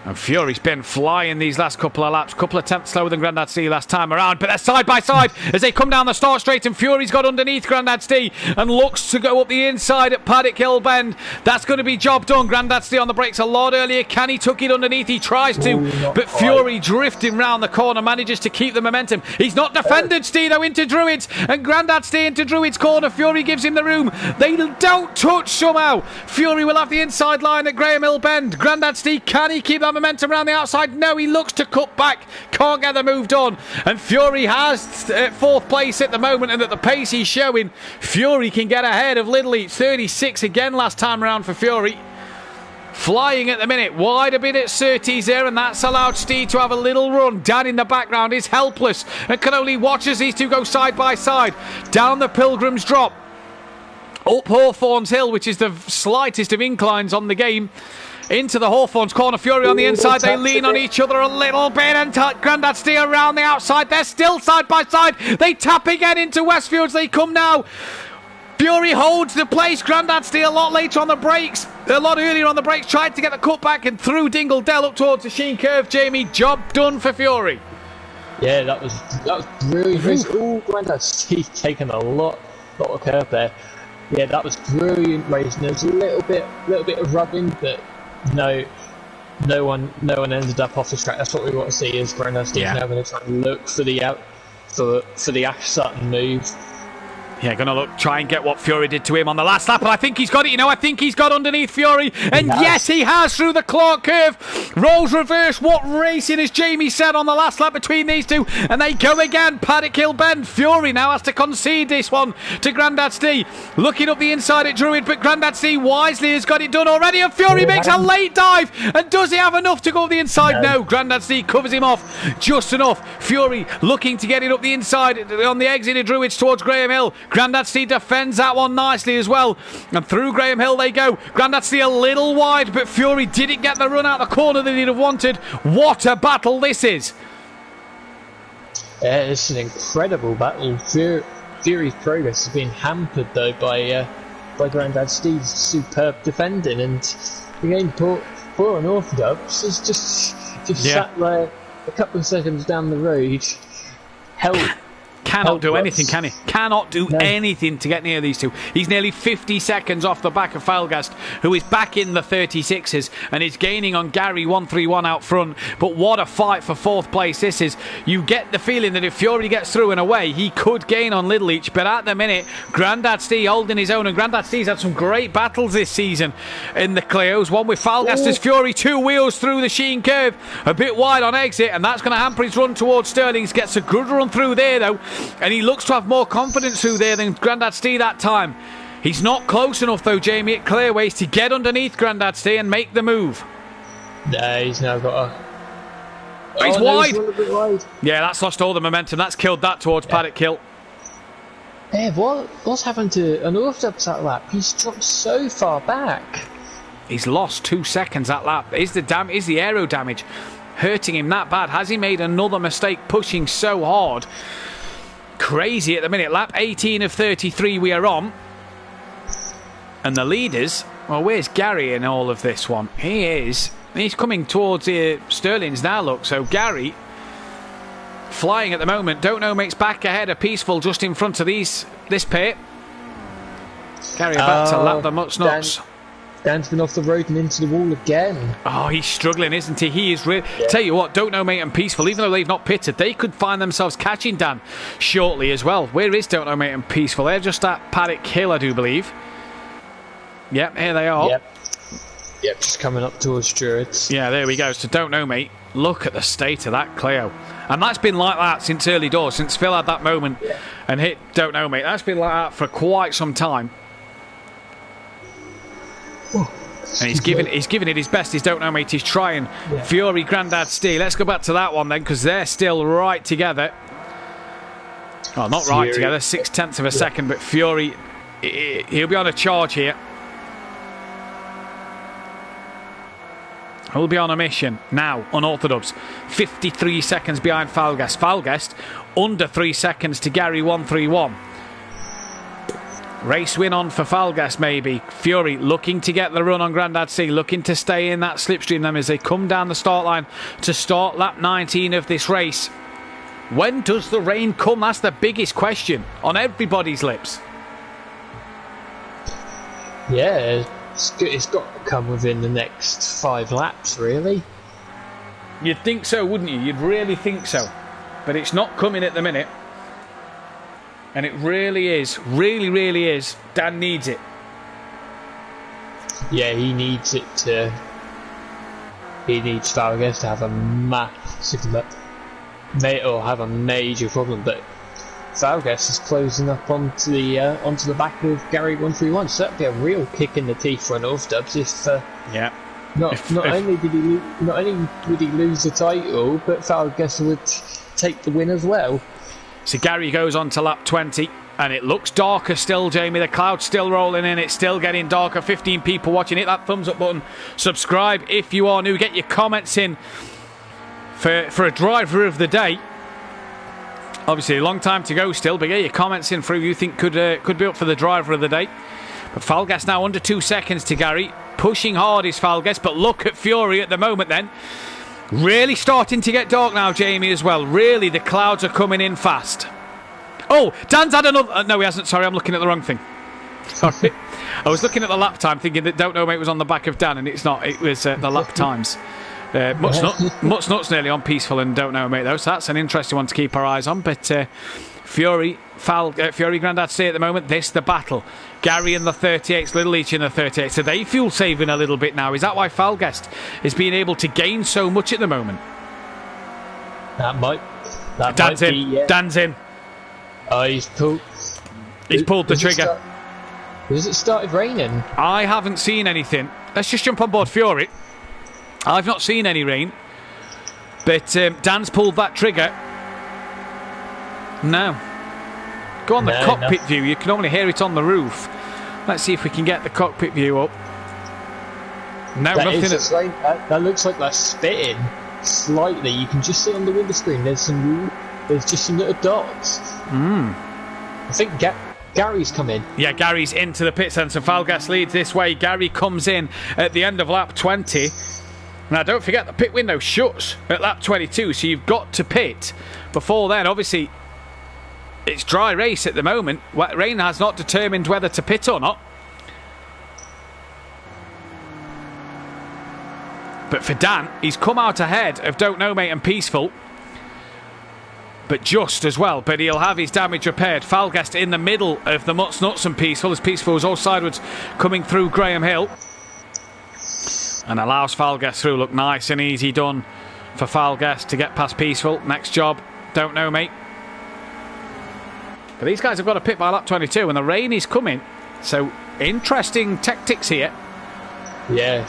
And Fury's been flying these last couple of laps. Couple of tenths slower than Grandad Steve last time around. But they're side by side as they come down the start straight. And Fury's got underneath Grandad Steve and looks to go up the inside at Paddock Hill Bend. That's going to be job done. Grandad Steve on the brakes a lot earlier. Can he tuck it underneath? He tries to. But Fury drifting round the corner manages to keep the momentum. He's not defended, Steve, though, into Druids. And Grandad Steve into Druids' corner. Fury gives him the room. They don't touch somehow. Fury will have the inside line at Graham Hill Bend. Grandad Steve, can he keep that momentum around the outside? No, he looks to cut back, can't get the move done, and Fury has 4th place at the moment, and at the pace he's showing, Fury can get ahead of Little Leach. 36 again last time around for Fury. Flying at the minute, wide a bit at Surtees there, and that's allowed Steve to have a little run. Dan in the background is helpless and can only watch as these two go side by side down the Pilgrim's Drop, up Hawthorns Hill, which is the slightest of inclines on the game, into the Hawthorns corner. Fury on the inside. They lean on each other a little bit, and Grandad Steve around the outside. They're still side by side. They tap again into Westfields. They come now. Fury holds the place. Grandad Steve a lot later on the brakes. A lot earlier on the brakes. Tried to get the cut back and through Dingle Dell up towards the Sheen Curve. Jamie, job done for Fury. Yeah, that was really crazy. Oh, Grandad Steve taking a lot of curve there. Yeah, that was brilliant racing. There was a little bit of rubbing, but no one ended up off the track. That's what we want to see, is Grandad Steve now going to try and look for the Ash Sutton move. Yeah, going to look, try and get what Fury did to him on the last lap. And I think he's got it, you know. I think he's got underneath Fury. And yes, he has through the Clark curve. Roles reverse. What racing, as Jamie said on the last lap between these two. And they go again. Paddock Hill Bend. Fury now has to concede this one to Grandad Stee. Looking up the inside at Druid, but Grandad Stee wisely has got it done already. And Fury makes a late dive. And does he have enough to go up the inside? No. Grandad Stee covers him off just enough. Fury looking to get it up the inside on the exit of Druids towards Graham Hill. Grandad Stee defends that one nicely as well. And through Graham Hill they go. Grandad Stee a little wide, but Fury didn't get the run out the corner that he'd have wanted. What a battle this is. It's an incredible battle. Fury's progress has been hampered though by Grandad Steve's superb defending, and again poor Unorthodox is just sat there a couple of seconds down the road. Cannot do anything, can he? Cannot do anything to get near these two. He's nearly 50 seconds off the back of Falgast, who is back in the 36s and is gaining on Gary 131 out front. But what a fight for fourth place this is. You get the feeling that if Fury gets through and away, he could gain on Little Each. But at the minute, Grandad Stee holding his own, and Grandad Stee's had some great battles this season in the Clios. One with Falgast as Fury, two wheels through the Sheen curve, a bit wide on exit, and that's going to hamper his run towards Sterling. He gets a good run through there though. And he looks to have more confidence through there than Grandad Stee that time. He's not close enough though, Jamie, at Clearways to get underneath Grandad Stee and make the move. No, he's now got a... He's wide. A bit wide. Yeah, that's lost all the momentum. That's killed that towards Paddock Hill. Yeah, what's happened to Unorthodox that lap? He's dropped so far back. He's lost 2 seconds that lap. Is the aero damage hurting him that bad? Has he made another mistake pushing so hard? Crazy at the minute. Lap 18 of 33 we are on. And the leaders, well, where's Gary in all of this one? He's coming towards Sterling's now, look. So Gary flying at the moment. Don't know makes back ahead of Peaceful just in front of this pit. Gary about to lap the Muts Nuts. Dan's been off the road and into the wall again. Oh, he's struggling, isn't he? He is really... Tell you what, Don't Know Mate and Peaceful, even though they've not pitted, they could find themselves catching Dan shortly as well. Where is Don't Know Mate and Peaceful? They're just at Paddock Hill, I do believe. Yep, here they are. Yep, just coming up towards Druids. Yeah, there we go. So Don't Know Mate. Look at the state of that Clio. And that's been like that since early doors, since Phil had that moment and hit Don't Know Mate. That's been like that for quite some time. And he's giving it his best. He's Don't Know Mate. He's trying. Fury, Grandad Stee. Let's go back to that one then, because they're still right together. Well, not right together. 0.6 of a second, but Fury, he'll be on a charge here. He'll be on a mission now. Unorthodox, 53 seconds behind Falgast. Falgast under 3 seconds to Gary 131. Race win on for Falgast maybe. Fury looking to get the run on Grandad Stee, looking to stay in that slipstream them as they come down the start line to start lap 19 of this race. When does the rain come? That's the biggest question on everybody's lips. Yeah, it's got to come within the next 5 laps, really. You'd think so, wouldn't you? You'd really think so. But it's not coming at the minute. And it really is. Really is. Dan needs it. Yeah, he needs it to... He needs Falgast to have a massive... or have a major problem, but Falgast is closing up onto the back of Gary 131, so that'd be a real kick in the teeth for an Unorthodox if not only would he lose the title, but Falgast would take the win as well. So Gary goes on to lap 20, and it looks darker still, Jamie. The cloud's still rolling in. It's still getting darker. 15 people watching. Hit that thumbs up button. Subscribe if you are new. Get your comments in for a driver of the day. Obviously, a long time to go still, but get your comments in for who you think could be up for the driver of the day. But Falgast now under 2 seconds to Gary. Pushing hard is Falgast, but look at Fury at the moment then. Really starting to get dark now, Jamie, as well. Really, the clouds are coming in fast. Oh, Dan's had another... no, he hasn't. Sorry, I'm looking at the wrong thing. Sorry. I was looking at the lap time, thinking that Don't Know Mate was on the back of Dan, and it's not. It was the lap times. Much Nuts nearly on Peaceful and Don't Know Mate, though, so that's an interesting one to keep our eyes on. But Fury, Grandad Stay at the moment. This the battle. Gary in the 38s, Little Leach in the 38s. So they fuel saving a little bit now. Is that why Falguest is being able to gain so much at the moment? That might Dan's be, in. yeah. Dan's in. Oh, he's pulled The trigger. Has it started raining? I haven't seen anything. Let's just jump on board Fury. I've not seen any rain. But Dan's pulled that trigger. No. Go on the cockpit view. You can only hear it on the roof. Let's see if we can get the cockpit view up. No, That nothing. that looks like they're spitting slightly. You can just see on the window screen there's just some little dots. I think Gary's come in. Yeah, Gary's into the pit centre. Falgas leads this way. Gary comes in at the end of lap 20. Now, don't forget, the pit window shuts at lap 22, so you've got to pit before then. Obviously, it's dry race at the moment. Rain has not determined whether to pit or not. But for Dan, he's come out ahead of Don't Know Mate and Peaceful. But just as well. But he'll have his damage repaired. Falguest in the middle of the Nuts and Peaceful, as Peaceful was all sideways coming through Graham Hill. And allows Falguest through. Look, nice and easy done for Falguest to get past Peaceful. Next job, Don't Know Mate. But these guys have got to pit by lap 22 and the rain is coming. So, interesting tactics here. Yeah,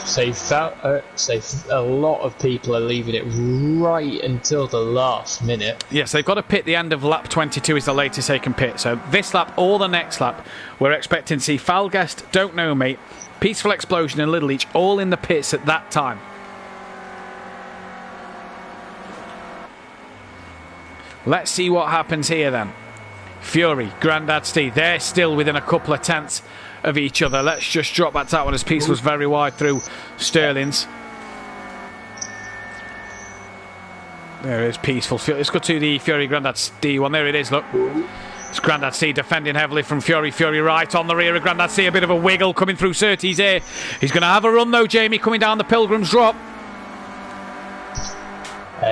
a lot of people are leaving it right until the last minute. Yes, they've got to pit the end of lap 22 is the latest they can pit. So this lap or the next lap, we're expecting to see Falguest, Don't Know Mate, Peaceful Explosion and Little Leach all in the pits at that time. Let's see what happens here then. Fury, Grandad Steve, they're still within a couple of tenths of each other. Let's just drop back to that one as Peaceful's very wide through Sterling's. There is Peaceful. Let's go to the Fury Grandad Steve one. There it is, look. It's Grandad C defending heavily from Fury. Fury right on the rear of Grandad C. A bit of a wiggle coming through Surtees here. He's going to have a run though, Jamie, coming down the Pilgrim's Drop.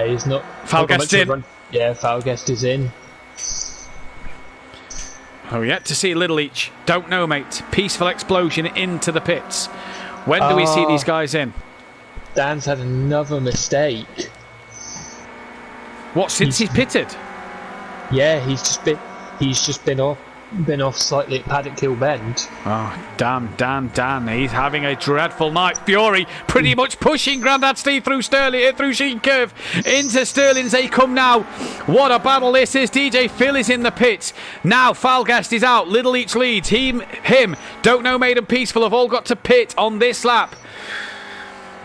He's not. Falguest in. Yeah, Falguest is in. Oh, yet to see Little Leach. Don't Know Mate. Peaceful Explosion into the pits. When do we see these guys in? Dan's had another mistake. What, since he's pitted? Yeah, he's just been off slightly at Paddock Hill Bend. Oh, Dan. He's having a dreadful night. Fury pretty much pushing Grandad Steve through Sheen Curve into Sterling's. They come now. What a battle this is. DJ Phil is in the pits. Now Falguest is out. Little Leach leads. Him, Don't Know Mate and Peaceful have all got to pit on this lap.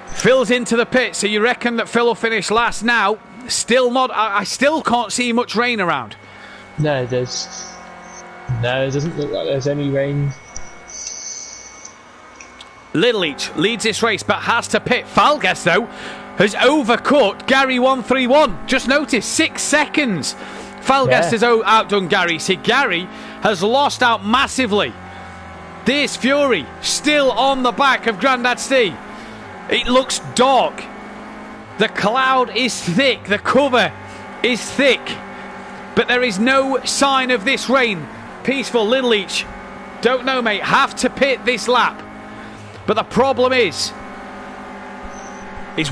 Phil's into the pit, so you reckon that Phil will finish last now? Still not. I still can't see much rain around. No, it doesn't look like there's any rain. Little Leach leads this race but has to pit. Falguest, though, has overcut Gary 131. Just notice, 6 seconds. Falguest has outdone Gary. See, Gary has lost out massively. This Fury still on the back of Grandad Steve. It looks dark. The cloud is thick. The cover is thick. But there is no sign of this rain. Peaceful, Little Leach, Don't Know Mate, have to pit this lap. But the problem is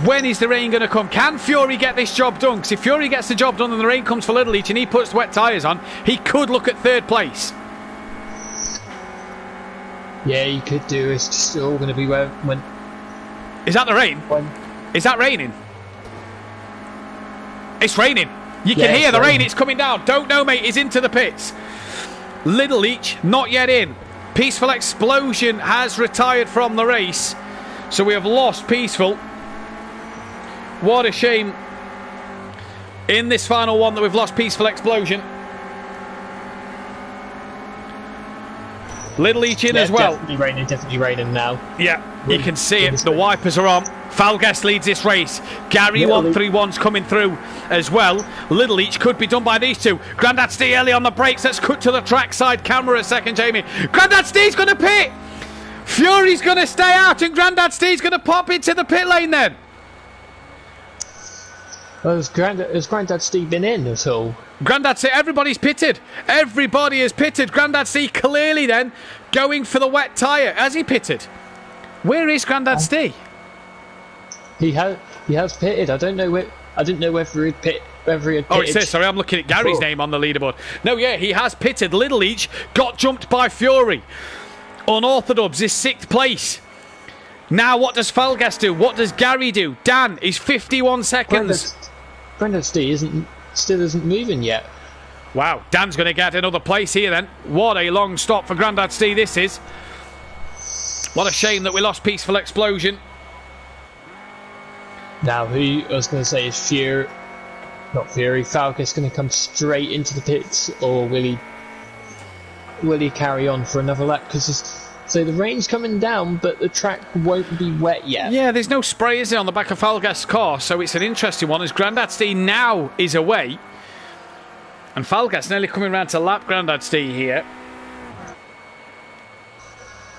when is the rain going to come? Can Fury get this job done? Because if Fury gets the job done and the rain comes for Little Leach and he puts wet tyres on, he could look at third place. Yeah, he could do. It's just all going to be when. Is that the rain? Is that raining? It's raining. You can hear the rain. It's coming down. Don't Know Mate is into the pits. Little Leach not yet in. Peaceful Explosion has retired from the race. So we have lost Peaceful. What a shame. In this final one that we've lost Peaceful Explosion. Little Leach in as well. Definitely raining now. Yeah, you can see it. The wipers are on. Falguest leads this race. Gary 131's coming through as well. Little Leach could be done by these two. Grandad Steve early on the brakes. Let's cut to the trackside camera a second, Jamie. Grandad Steve's going to pit. Fury's going to stay out and Grandad Steve's going to pop into the pit lane then. Well, has Grandad Steve been in at all? Grandad C, everybody's pitted. Everybody is pitted. Grandad C clearly then going for the wet tyre. Has he pitted? Where is Grandad C? He has pitted. I didn't know whether he'd pitted. Oh, it says, sorry, I'm looking at Gary's name on the leaderboard. No, yeah, he has pitted. Little Leach got jumped by Fury. Unorthodox is 6th place. Now, what does Falgas do? What does Gary do? Dan is 51 seconds. Grandad Steve still isn't moving yet. Wow, Dan's going to get another place here then. What a long stop for Grandad Steve this is. What a shame that we lost Peaceful Explosion. Now, who I was going to say is Fury. Not Fury. Falcus going to come straight into the pits, or will he carry on for another lap? So the rain's coming down, but the track won't be wet yet. Yeah, there's no spray, is there, on the back of Falgas' car, so it's an interesting one as Grandad Steve now is away. And Falgas nearly coming round to lap Grandad Steve here.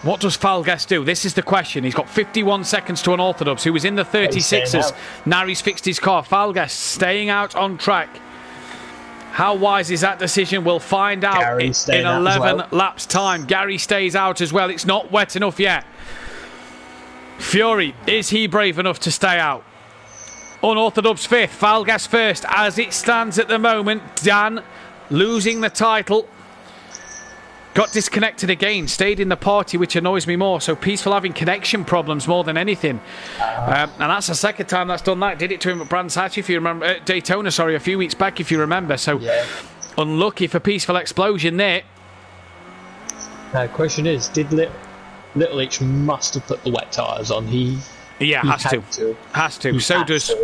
What does Falgas do? This is the question. He's got 51 seconds to Unorthodox, who was in the 36ers. Now he's fixed his car. Falgas staying out on track. How wise is that decision? We'll find out in 11 laps' time. Gary stays out as well. It's not wet enough yet. Fury, is he brave enough to stay out? Unorthodox 5th, Falgas 1st. As it stands at the moment, Dan losing the title. Got disconnected again, stayed in the party, which annoys me more. So Peaceful having connection problems more than anything. And that's the second time that's done that. Did it to him at Brands Hatch, if you remember. Daytona, sorry, a few weeks back, if you remember. So unlucky for Peaceful Explosion there. Now, the question is, did Little H must have put the wet tyres on? He has to.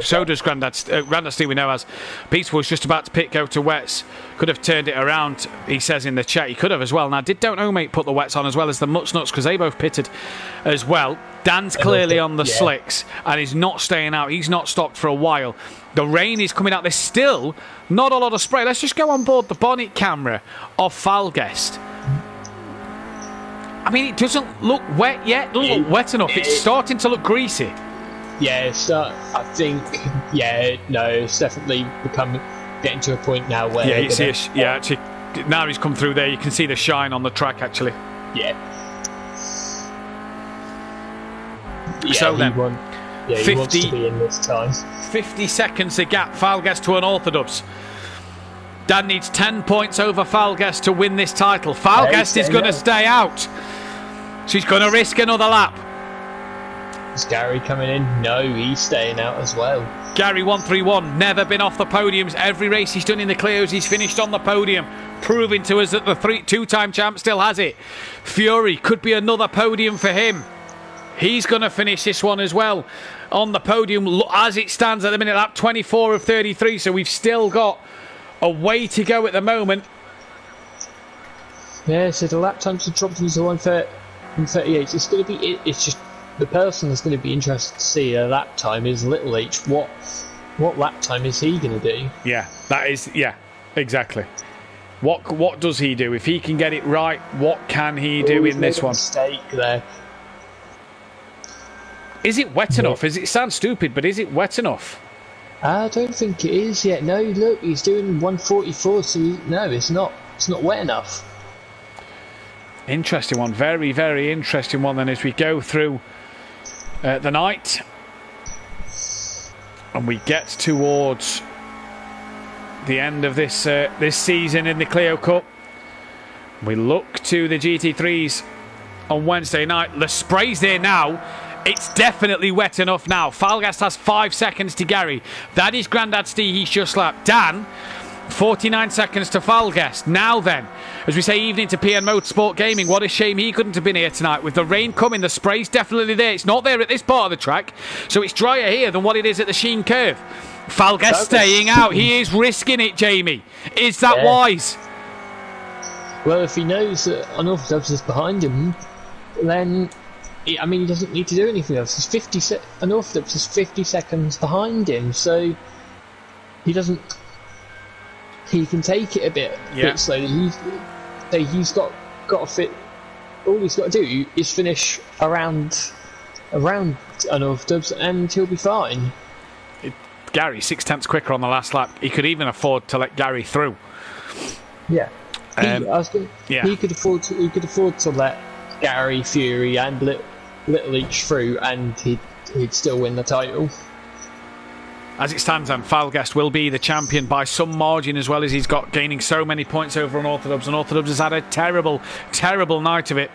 So does Grandad Steve, we know, as Peaceful was just about to go to wets. Could have turned it around, he says in the chat. He could have as well. Now, did Don't Know Mate put the wets on as well as the Mutsnuts, because they both pitted as well. Dan's clearly on the slicks and he's not staying out. He's not stopped for a while. The rain is coming out. There's still not a lot of spray. Let's just go on board the bonnet camera of Falguest. I mean, it doesn't look wet yet. It doesn't look wet enough. It's starting to look greasy. Yeah, I think, it's definitely getting to a point now where... Yeah, you see actually, now he's come through there, you can see the shine on the track, actually. Yeah. So then, he wants to be in this time. 50 seconds to gap, Falgas to Unorthodox. Dan needs 10 points over Falgas to win this title. Falgas is going to stay out. So he's going to risk another lap. Is Gary coming in? No, he's staying out as well. Gary 131, never been off the podiums. Every race he's done in the Clios, he's finished on the podium, proving to us that the two-time champ still has it. Fury could be another podium for him. He's going to finish this one as well on the podium as it stands at the minute, lap 24 of 33. So we've still got a way to go at the moment. Yeah, so the lap times have dropped into 1:38. It's going to be. It's just the person that's going to be interested to see a lap time is Little H. What lap time is he going to do? Yeah, that is. Yeah, exactly. What does he do if he can get it right? What can he do in this one? Mistake there. Is it wet enough? It sounds stupid, but is it wet enough? I don't think it is yet. No, look, he's doing 1:44. So no, it's not. It's not wet enough. Interesting one. Very, very interesting one. Then as we go through the night and we get towards the end of this season in the Clio Cup, we look to the GT3s on Wednesday night. The spray's there now. It's definitely wet enough now. Falgas has 5 seconds to Gary. That is Grandad Steve. He's just lapped. Dan, 49 seconds to Falgas. Now then, as we say evening to PN Motorsport Gaming, what a shame he couldn't have been here tonight. With the rain coming, the spray's definitely there. It's not there at this part of the track, so it's drier here than what it is at the Sheen Curve. Falgas staying out. He is risking it, Jamie. Is that wise? Well, if he knows that Unorthodox is behind him, then... I mean, he doesn't need to do anything else. Unorthodox is 50 seconds behind him, so he doesn't. He can take it a bit slowly. He's got to fit. All he's got to do is finish around Unorthodox, and he'll be fine. Gary 6 tenths quicker on the last lap. He could even afford to let Gary through. Yeah. Yeah. He could afford to let Gary, Fury, and Little each through, and he'd still win the title. As it stands, then, Falgast will be the champion by some margin, as well as he's got gaining so many points over on Orthodubs, and Orthodubs has had a terrible, terrible night of it.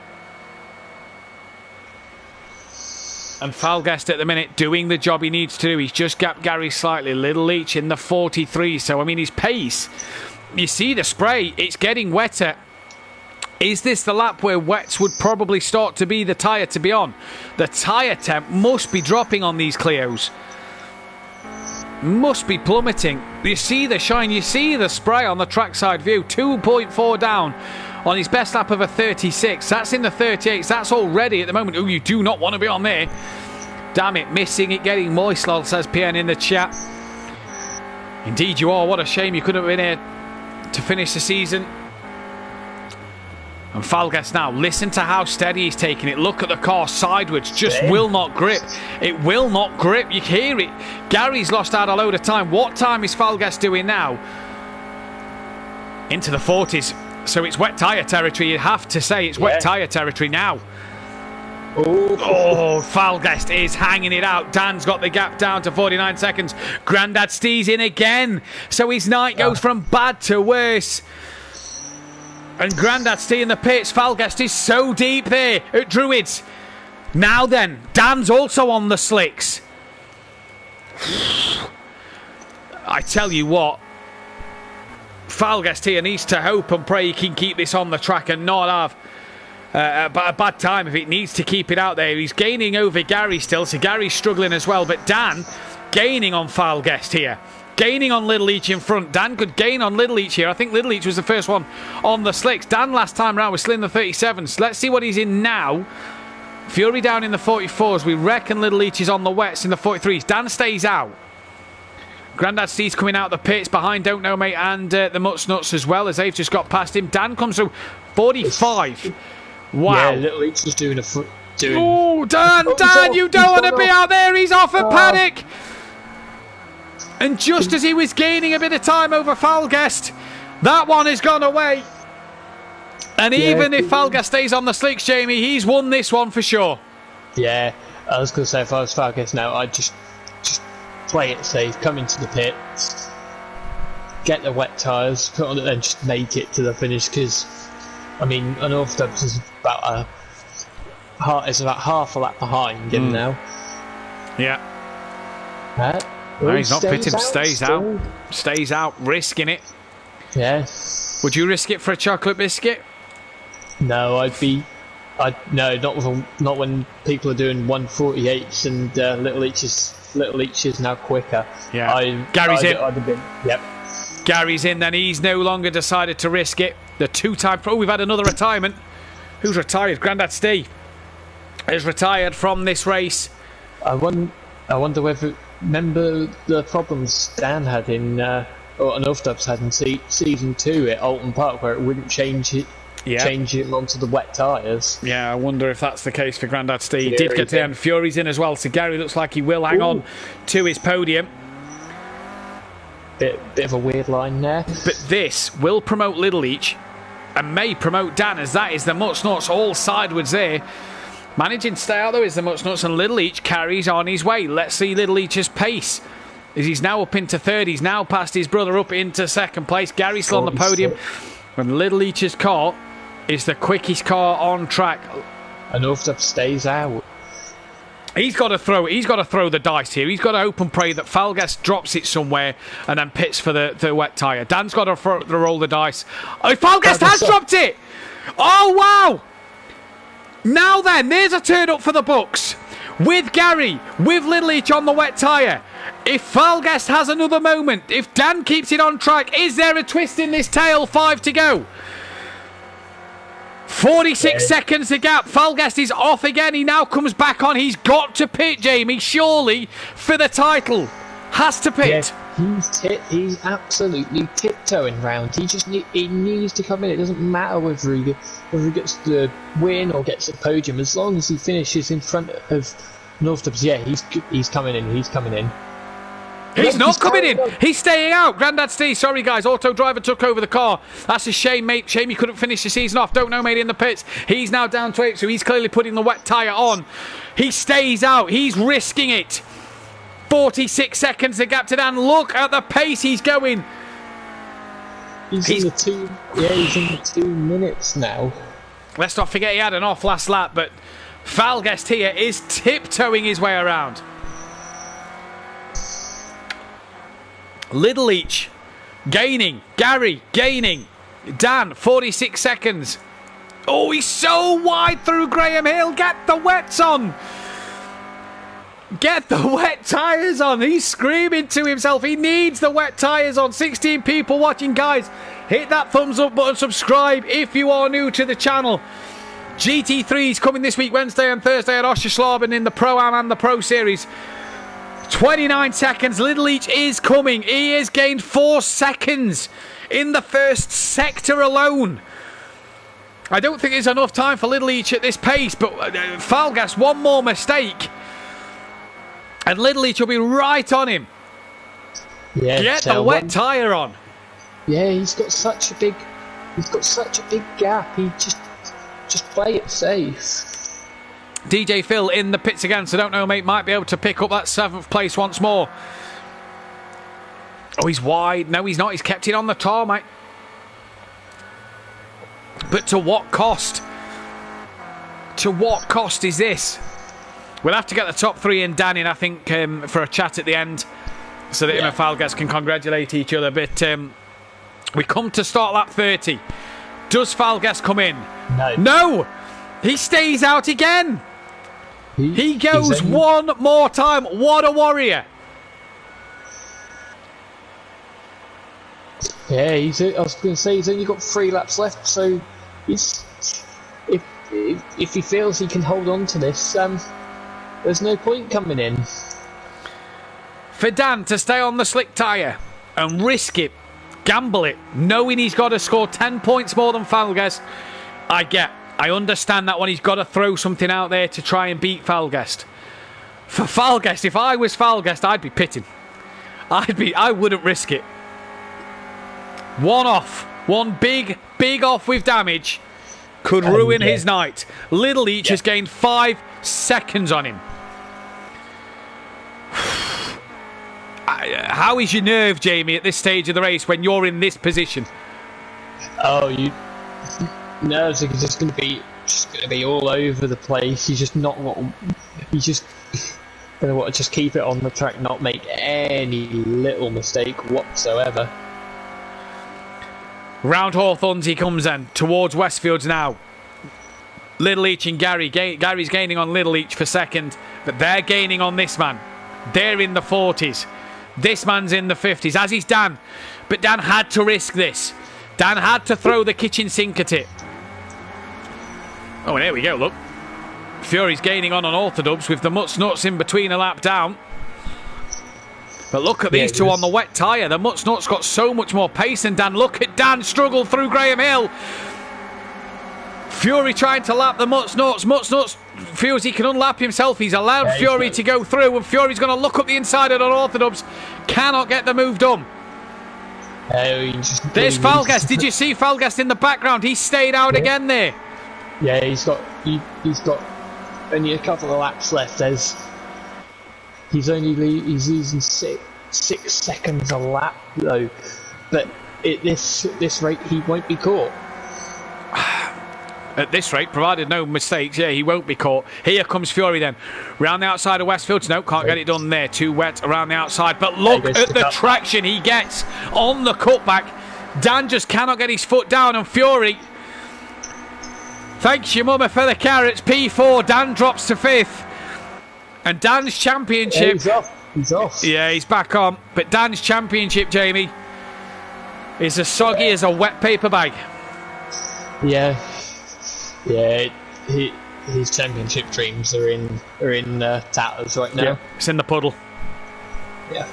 And Falgast at the minute doing the job he needs to do. He's just gapped Gary slightly. Little Leach in the 43. So, I mean, his pace, you see the spray, it's getting wetter. Is this the lap where wets would probably start to be the tyre to be on? The tyre temp must be dropping on these Clios. Must be plummeting. You see the shine, you see the spray on the trackside view. 2.4 down on his best lap of a 36. That's in the 38s. That's already at the moment. Oh, you do not want to be on there. Damn it, missing it, getting moist, lol, says PN in the chat. Indeed you are. What a shame you couldn't have been here to finish the season. And Falgast now, listen to how steady he's taking it. Look at the car sideways, just will not grip. It will not grip, you hear it. Gary's lost out a load of time. What time is Falgast doing now? Into the 40s. So it's wet tyre territory, you have to say it's wet tyre territory now. Oh, Falgast is hanging it out. Dan's got the gap down to 49 seconds. Grandad Steve's in again. So his night goes from bad to worse. And Grandad Steve in the pits. Falgast is so deep there at Druids. Now then, Dan's also on the slicks. I tell you what, Falgast here needs to hope and pray he can keep this on the track and not have a bad time if it needs to keep it out there. He's gaining over Gary still, so Gary's struggling as well. But Dan gaining on Falgast here. Gaining on Little Leach in front. Dan could gain on Little Leach here. I think Little Leach was the first one on the slicks. Dan last time round was still in the 37s. Let's see what he's in now. Fury down in the 44s. We reckon Little Leach is on the wets in the 43s. Dan stays out. Grandad Steve's coming out the pits behind Don't Know Mate and the Mutts Nuts as well, as they've just got past him. Dan comes through 45. Wow. Yeah, Little Leach is doing a foot. Oh, Dan, you don't want to be out there. He's off a paddock. And just as he was gaining a bit of time over Falgast, that one has gone away. And even if Falgast stays on the slicks, Jamie, he's won this one for sure. Yeah, I was going to say, if I was Falgast now, I'd just play it safe, come into the pit, get the wet tyres, put on it, and just make it to the finish. Because, I mean, an Orthodubs is about half a lap behind him now. Yeah. No, he's not pitting, stays out, risking it. Yeah. Would you risk it for a chocolate biscuit? No, no, not when people are doing 148s and Little Leach is now quicker. Yeah. Gary's in. I'd have been, yep. Gary's in, then he's no longer decided to risk it. The two-time pro. We've had another retirement. Who's retired? Grandad Steve is retired from this race. I wonder whether. Remember the problems Dan had in, or Orthodubs had in season 2 at Alton Park, where it wouldn't change it onto the wet tyres. Yeah, I wonder if that's the case for Grandad Steve. He did get there, and Fury's in as well, so Gary looks like he will hang on to his podium. Bit of a weird line there. But this will promote Little Leach and may promote Dan, as that is the Mutts Nuts all sideways there. Managing to stay out though is the Mutts Nuts, and Little Leach carries on his way. Let's see Little Leach's pace, as he's now up into third. He's now passed his brother up into second place. Gary's still on the podium, when Little Leach's car is the quickest car on track. And Orthodubs stays out. He's got to throw the dice here. He's got to hope and pray that Falgast drops it somewhere and then pits for the wet tyre. Dan's got to roll the dice. Oh, Falgast has dropped it! Oh, wow! Now then, there's a turn up for the books. With Gary, with Little Leach on the wet tyre. If Falgast has another moment, if Dan keeps it on track, is there a twist in this tail? 5 to go. 46 seconds to gap. Falgast is off again. He now comes back on. He's got to pit, Jamie, surely, for the title. Has to pit. Yeah, he's absolutely tiptoeing round. He needs to come in. It doesn't matter whether he gets the win or gets the podium. As long as he finishes in front of Northdubs, yeah, he's coming in. He's coming in. He's not coming in. He's staying out. Grandad Steve, sorry guys. Auto driver took over the car. That's a shame, mate. Shame he couldn't finish the season off. Don't know, mate, in the pits. He's now down to 8, so he's clearly putting the wet tyre on. He stays out. He's risking it. 46 seconds the gap to Dan. Look at the pace he's going. He's in the 2 minutes now. Let's not forget he had an off last lap, but Falguest here is tiptoeing his way around. Little Leach gaining. Gary gaining. Dan, 46 seconds. Oh, he's so wide through Graham Hill. Get the wets on. Get the wet tyres on. He's screaming to himself. He needs the wet tyres on. 16 people watching, guys. Hit that thumbs up button. Subscribe if you are new to the channel. GT3 is coming this week, Wednesday and Thursday at Oschersleben in the Pro-Am and the Pro Series. 29 seconds. Little Leach is coming. He has gained 4 seconds in the first sector alone. I don't think there's enough time for Little Leach at this pace, but Falgas, one more mistake and Little Leach will be right on him. Yeah, get the wet tyre on. Yeah, he's got such a big gap. He just play it safe. DJ Phil in the pits again, so don't know, mate, might be able to pick up that 7th place once more. Oh, he's wide. No, he's not. He's kept it on the tarmac. But to what cost? To what cost is this? We'll have to get the top 3 in, Dan, in, I think, for a chat at the end, so that him and Falgas can congratulate each other. But we come to start lap 30. Does Falgas come in? No! He stays out again! He goes one more time. What a warrior! Yeah, I was going to say he's only got 3 laps left, so if he feels he can hold on to this, there's no point coming in. For Dan to stay on the slick tyre and risk it, gamble it, knowing he's got to score 10 points more than Falguest, I understand that one. He's got to throw something out there to try and beat Falguest. For Falguest, if I was Falguest, I'd be pitting. I wouldn't risk it. One off, one big off with damage could ruin his night. Little Leach has gained 5 seconds on him. How is your nerve, Jamie, at this stage of the race when you're in this position? Oh, nerves are just going to be all over the place. He's just not. He's just going to want to just keep it on the track, not make any little mistake whatsoever. Round Hawthorns he comes in towards Westfields now. Little Leach and Gary. Gary's gaining on Little Leach for second, but they're gaining on this man. They're in the 40s. This man's in the 50s, as is Dan. But Dan had to risk this. Dan had to throw the kitchen sink at it. Oh, and here we go, look. Fury's gaining on Orthodubs with the Mutts Nuts in between a lap down. But look at these two on the wet tyre. The Mutts Nuts got so much more pace than Dan. Look at Dan struggle through Graham Hill. Fury trying to lap the Mutts Nuts. Mutts Nuts feels he can unlap himself. He's allowed Fury to go through, and Fury's going to look up the inside of Orthodubs. Cannot get the move done. There's Falguest. Did you see Falguest in the background? He stayed out again there. Yeah, he's got only a couple of laps left. He's losing six seconds a lap though, but at this rate he won't be caught. At this rate, provided no mistakes, he won't be caught. Here comes Fury then. Round the outside of Westfields. No, can't get it done there. Too wet around the outside. But look at the traction he gets on the cutback. Dan just cannot get his foot down, and Fury... Thanks your mama for the carrots. P4. Dan drops to 5th. And Dan's championship... He's off. Yeah, he's back on. But Dan's championship, Jamie, is as soggy as a wet paper bag. Yeah, his championship dreams are in tatters right now. Yeah, it's in the puddle. Yeah,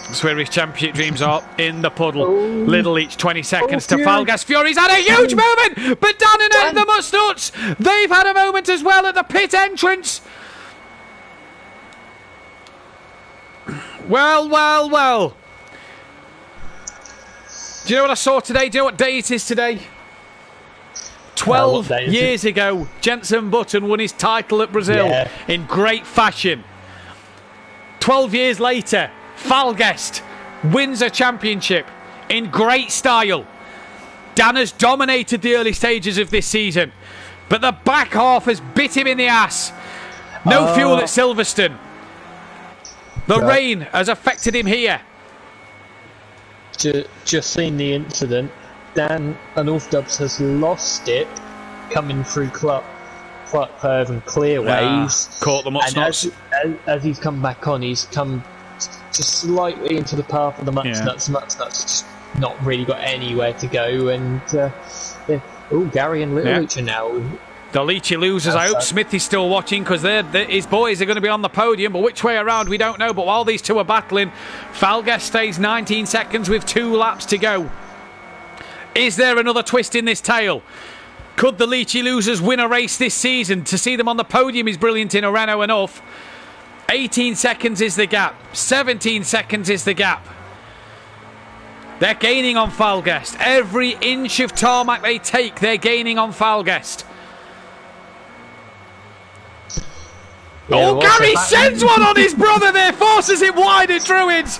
that's where his championship dreams are, in the puddle. Little Leach, 20 seconds to Falgas. Fury's had a huge moment, but Dan and the Mutts Nuts, they've had a moment as well at the pit entrance. Well, well, well. Do you know what I saw today? Do you know what day it is today? 12 years ago, Jenson Button won his title at Brazil in great fashion. 12 years later, Falguest wins a championship in great style. Dan has dominated the early stages of this season, but the back half has bit him in the ass. No fuel at Silverstone. The rain has affected him here. Just seen the incident. Dan Dubs has lost it coming through Clark Curve and clearways. Caught the much as he's come back on, he's come just slightly into the path of the much nuts. Much nuts just not really got anywhere to go. And Gary and Little Leach are now. The Leachy losers. I hope Smith is still watching because his boys are going to be on the podium, but which way around we don't know. But while these two are battling, Falguest stays 19 seconds with 2 laps to go. Is there another twist in this tale? Could the Leachy losers win a race this season? To see them on the podium is brilliant in a Renault enough. 18 seconds is the gap. 17 seconds is the gap. They're gaining on Falguest. Every inch of tarmac they take, they're gaining on Falguest. Gary sends one on his brother there, forces him wide at Druids.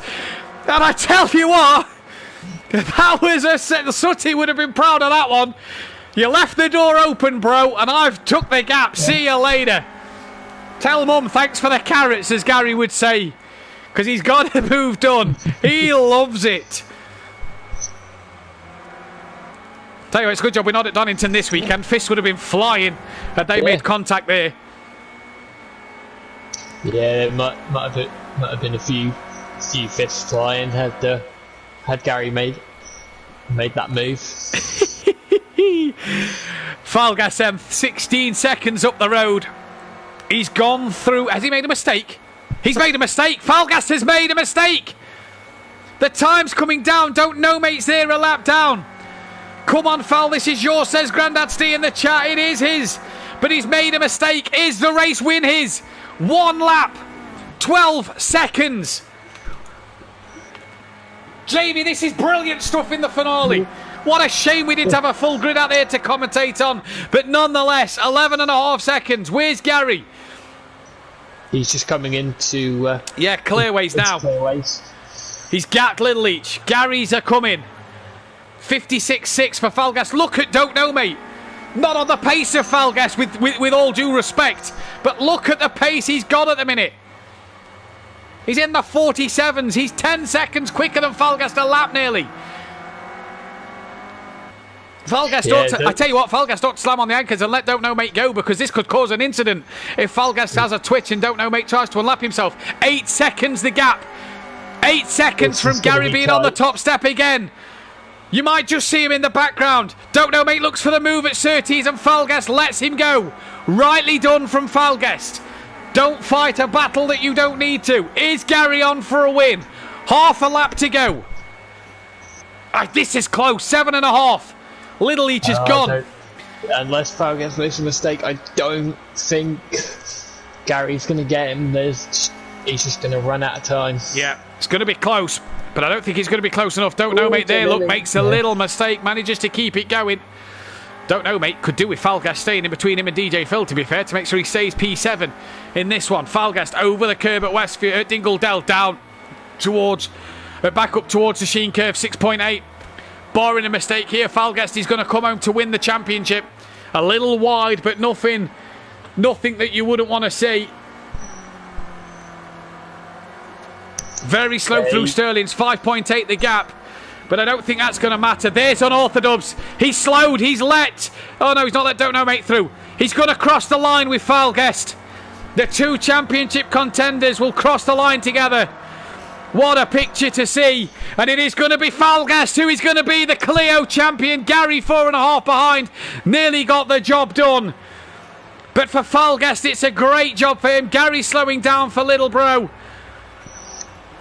And I tell you what, that was a set. Sutty would have been proud of that one. You left the door open, bro, and I've took the gap. See you later. Tell Mum thanks for the carrots, as Gary would say, because he's got a move done. He loves it. Tell you what, it's a good job we're not at Donington this weekend. Fists would have been flying had they made contact there. Yeah, it might have been a few fists flying had Gary made that move. Falguest 16 seconds up the road. He's gone through. Has he made a mistake? He's made a mistake. Falguest has made a mistake. The time's coming down. Don't know, mates. There a lap down. Come on, Fal. This is yours, says Grandad Steve in the chat. It is his, but he's made a mistake. Is the race win his? 1 lap, 12 seconds. Jamie, this is brilliant stuff in the finale. What a shame we didn't have a full grid out there to commentate on. But nonetheless, 11.5 seconds. Where's Gary? He's just coming into... clearways now. Clearways. He's gapped Little Leach. Gary's a coming. 56.6 for Falguest. Look at Don't Know, mate. Not on the pace of Falguest, with all due respect. But look at the pace he's got at the minute. He's in the 47s. He's 10 seconds quicker than Falguest a lap nearly. Falguest I tell you what, Falguest ought to slam on the anchors and let Don't Know Mate go, because this could cause an incident if Falguest has a twitch and Don't Know Mate tries to unlap himself. 8 seconds the gap. 8 seconds from Gary being on the top step again. You might just see him in the background. Don't Know Mate looks for the move at Surtees and Falguest lets him go. Rightly done from Falguest. Don't fight a battle that you don't need to. Is Gary on for a win? Half a lap to go. This is close. 7.5. Little Leach is gone. Unless Falguest makes a mistake, I don't think Gary's going to get him. He's just going to run out of time. Yeah, it's going to be close, but I don't think he's going to be close enough. Don't Know Mate there, look, makes a little mistake, manages to keep it going. Don't Know Mate could do with Falguest staying in between him and DJ Phil, to be fair, to make sure he stays P7 in this one. Falguest over the curb at Westfield, at Dingledell, down towards, back up towards the Sheen curve, 6.8. Barring a mistake here, Falguest is going to come home to win the championship. A little wide, but nothing that you wouldn't want to see. Very slow through Sterling's, 5.8 the gap. But I don't think that's going to matter. There's Unorthodox. He's slowed. He's let. Oh no, he's not let Don't Know Mate through. He's going to cross the line with Falguest. The two championship contenders will cross the line together. What a picture to see. And it is going to be Falguest who is going to be the Clio champion. Gary 4.5 behind. Nearly got the job done. But for Falguest, it's a great job for him. Gary slowing down for little bro.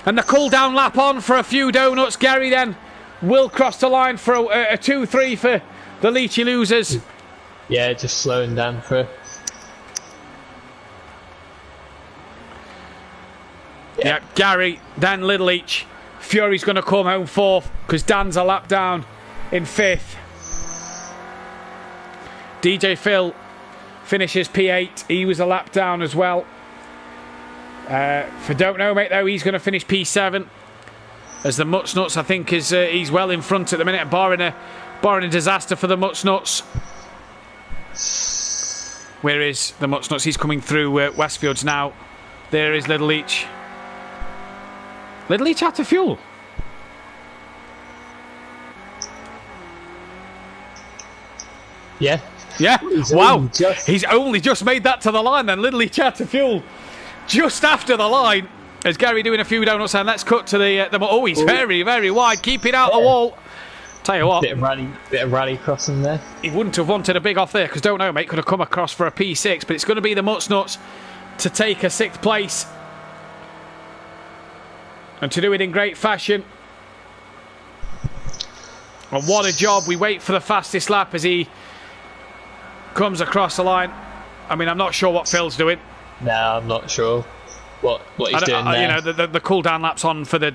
And the cool down lap on for a few donuts. Gary then will cross the line for a 2-3 for the Leachy losers. Yeah, just slowing down for... Yeah, Gary, Dan Lidleach. Fury's going to come home fourth because Dan's a lap down in fifth. DJ Phil finishes P8. He was a lap down as well. For Don't Know Mate, though, he's going to finish P7. As the Mutsnuts, I think, he's well in front at the minute, barring a disaster for the Mutsnuts. Where is the Mutsnuts? He's coming through Westfields now. There is Little Leach. Little Leach out of fuel. Yeah. Yeah. Wow. He's only just made that to the line then. Little Leach out of fuel. Just after the line. As Gary doing a few donuts, and let's cut to the oh, he's very, very wide. Keep it out the wall. Tell you what. Bit of rally crossing there. He wouldn't have wanted a big off there because Don't Know Mate could have come across for a P6, but it's going to be the Mutsnuts to take a 6th place. And to do it in great fashion. And what a job. We wait for the fastest lap as he comes across the line. I mean, I'm not sure what Phil's doing. No, I'm not sure what he's doing there. You know, the cool down laps on for the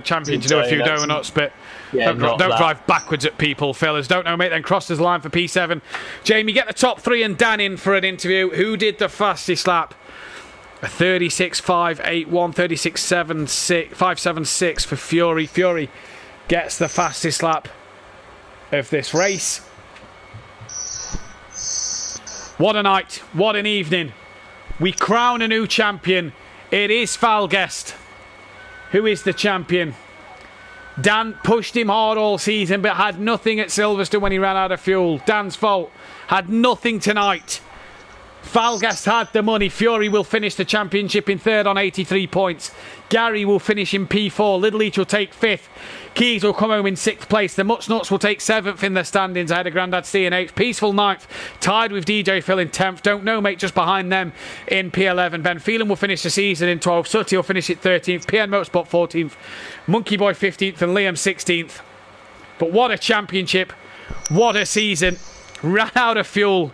champion to do a few donuts, but yeah, don't drive backwards at people. Phil, as Don't Know Mate then crosses the line for P7. Jamie, get the top 3 and Dan in for an interview. Who did the fastest lap? A 36.581, 36.576 for Fury. Fury gets the fastest lap of this race. What a night, what an evening. We crown a new champion. It is Falguest who is the champion. Dan pushed him hard all season but had nothing at Silverstone when he ran out of fuel. Dan's fault. Had nothing tonight. Falguest had the money. Fury will finish the championship in 3rd on 83 points. Gary will finish in P4. Little Leach will take 5th. Keys will come home in 6th place. The Mutsnuts will take 7th in the standings ahead of Grandad C and H. Peaceful 9th, tied with DJ Phil in 10th. Don't Know Mate just behind them in P11. Ben Phelan will finish the season in 12th. Sutty will finish at 13th. PN Motorsport 14th. Monkey Boy 15th and Liam 16th. But what a championship. What a season. Ran out of fuel.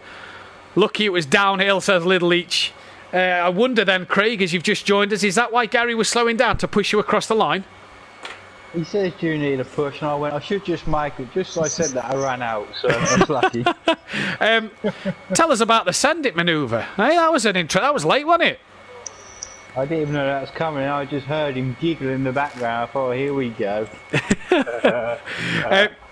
Lucky it was downhill, says Little Leach. I wonder then, Craig, as you've just joined us, is that why Gary was slowing down to push you across the line? He says, do you need a push? And I went, I should just make it. Just so I said that, I ran out, so I was lucky. Tell us about the send it manoeuvre. Hey, that was late, wasn't it? I didn't even know that was coming. I just heard him giggle in the background. I thought, here we go.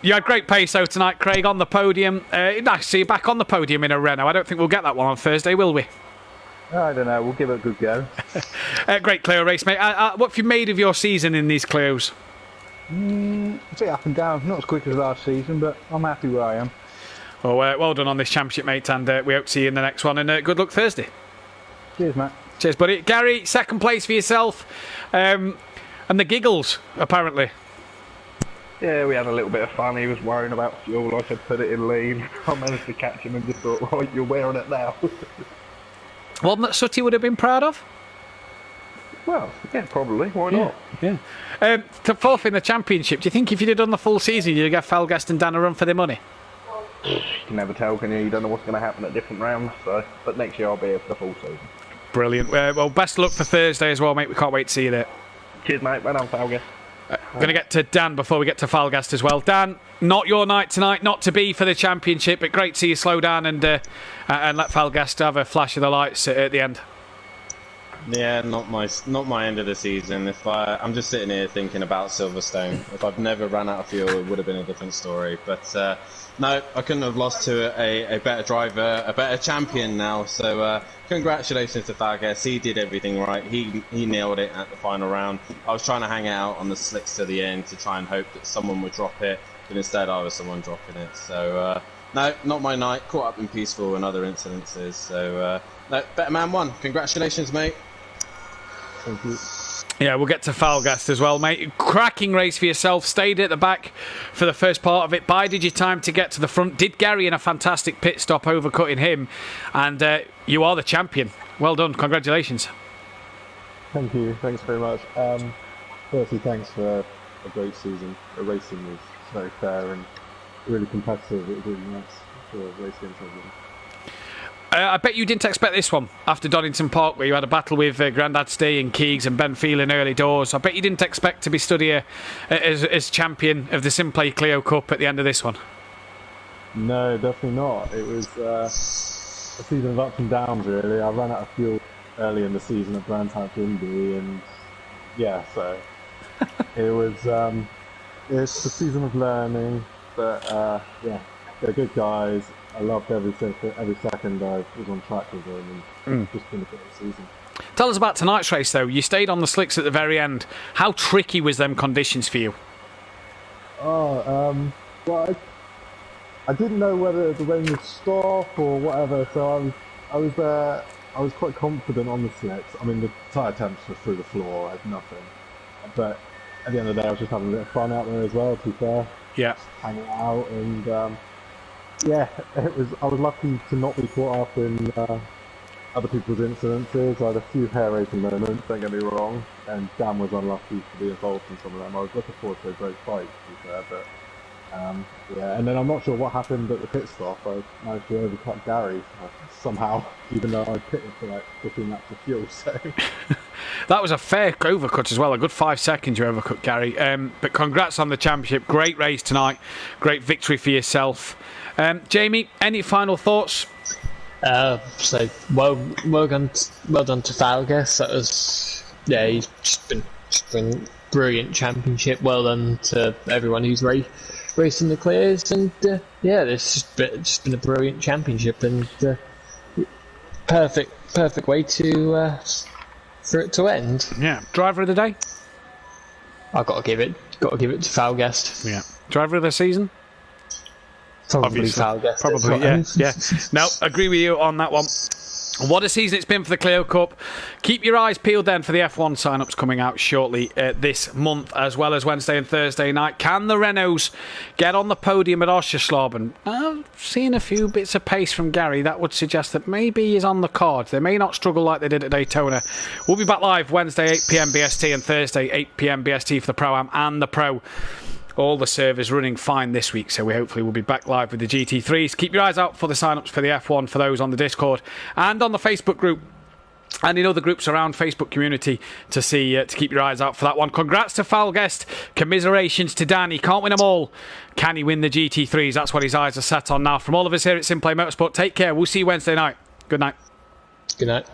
You had great pace though tonight, Craig, on the podium. Nice to see you back on the podium in a Renault. I don't think we'll get that one on Thursday, will we? I don't know. We'll give it a good go. Great Clio race, mate. What have you made of your season in these Clios? A bit up and down. Not as quick as last season, but I'm happy where I am. Well, well done on this championship, mate, and we hope to see you in the next one. And good luck Thursday. Cheers, Matt. Cheers, buddy. Gary, 2nd place for yourself. And the giggles, apparently. Yeah, we had a little bit of fun. He was worrying about fuel. I said, put it in lean. I managed to catch him and just thought, right, you're wearing it now. One that Sutty would have been proud of? Well, yeah, probably. Why not? Yeah. To 4th in the championship, do you think if you'd have done the full season, you'd get Falguest and Dan a run for their money? You can never tell, can you? You don't know what's going to happen at different rounds. So, but next year I'll be here for the full season. Brilliant. Well, best of luck for Thursday as well, mate. We can't wait to see you there. Cheers, mate. Well done, Falguest. We're going to get to Dan before we get to Falguest as well. Dan, not your night tonight, not to be for the championship, but great to see you slow down and let Falguest have a flash of the lights at the end. Yeah, not my end of the season. I'm just sitting here thinking about Silverstone. If I've never ran out of fuel, it would have been a different story. But no, I couldn't have lost to a better driver, a better champion now. So congratulations to Falguest. He did everything right. He nailed it at the final round. I was trying to hang out on the slicks to the end to try and hope that someone would drop it, but instead I was someone dropping it. So no, not my night. Caught up in peaceful and other incidences. So no, better man won. Congratulations, mate. Thank you. Yeah, we'll get to Falguest as well, mate. Cracking race for yourself. Stayed at the back for the first part of it. Bided your time to get to the front. Did Gary in a fantastic pit stop, overcutting him. And you are the champion. Well done. Congratulations. Thank you. Thanks very much. Firstly, thanks for a great season. The racing was very fair and really competitive. It was really nice for racing. I bet you didn't expect this one after Donington Park, where you had a battle with Grandad Stee and Keegs and Ben Phelan early doors. I bet you didn't expect to be stood here as champion of the Simplay Clio Cup at the end of this one. No, definitely not. It was a season of ups and downs, really. I ran out of fuel early in the season at Brandhouse Indy, and yeah, so it's a season of learning. But yeah, they're good guys. I loved every second I was on track with them, and just been a good season. Tell us about tonight's race, though. You stayed on the slicks at the very end. How tricky was them conditions for you? Well, I didn't know whether the rain would stop or whatever, so I was quite confident on the slicks. I mean, the tyre temps were through the floor, I had nothing. But at the end of the day, I was just having a bit of fun out there as well, to be fair. Yeah. Just hanging out, and yeah, I was lucky to not be caught up in other people's incidences. I had a few hair-raising moments, don't get me wrong, and Dan was unlucky to be involved in some of them. I was looking forward to a great fight, to be fair, but yeah, and then I'm not sure what happened at the pit stop. I managed to overcut Gary somehow, even though I pitted for like 15 laps of fuel, so... That was a fair overcut as well, a good 5 seconds you overcut Gary. But congrats on the championship, great race tonight, great victory for yourself. Jamie, any final thoughts? So well done to Falgas. That was, yeah, he's just been brilliant championship. Well done to everyone who's racing the Clios, and yeah, it's just been a brilliant championship, and perfect way to for it to end. Yeah, driver of the day. I've got to give it to Falgas. Yeah, driver of the season. Probably Falgas. Probably, yeah. No, agree with you on that one. What a season it's been for the Clio Cup. Keep your eyes peeled then for the F1 sign-ups coming out shortly this month, as well as Wednesday and Thursday night. Can the Renaults get on the podium at Oschersleben? Seeing a few bits of pace from Gary, that would suggest that maybe he's on the cards. They may not struggle like they did at Daytona. We'll be back live Wednesday 8 PM BST and Thursday 8 PM BST for the Pro-Am and the Pro. All the servers running fine this week, so we hopefully will be back live with the GT3s. Keep your eyes out for the sign-ups for the F1 for those on the Discord and on the Facebook group and in other groups around Facebook community to see to keep your eyes out for that one. Congrats to Falguest. Commiserations to Dan. He can't win them all. Can he win the GT3s? That's what his eyes are set on now. From all of us here at Simplay Motorsport, take care. We'll see you Wednesday night. Good night. Good night.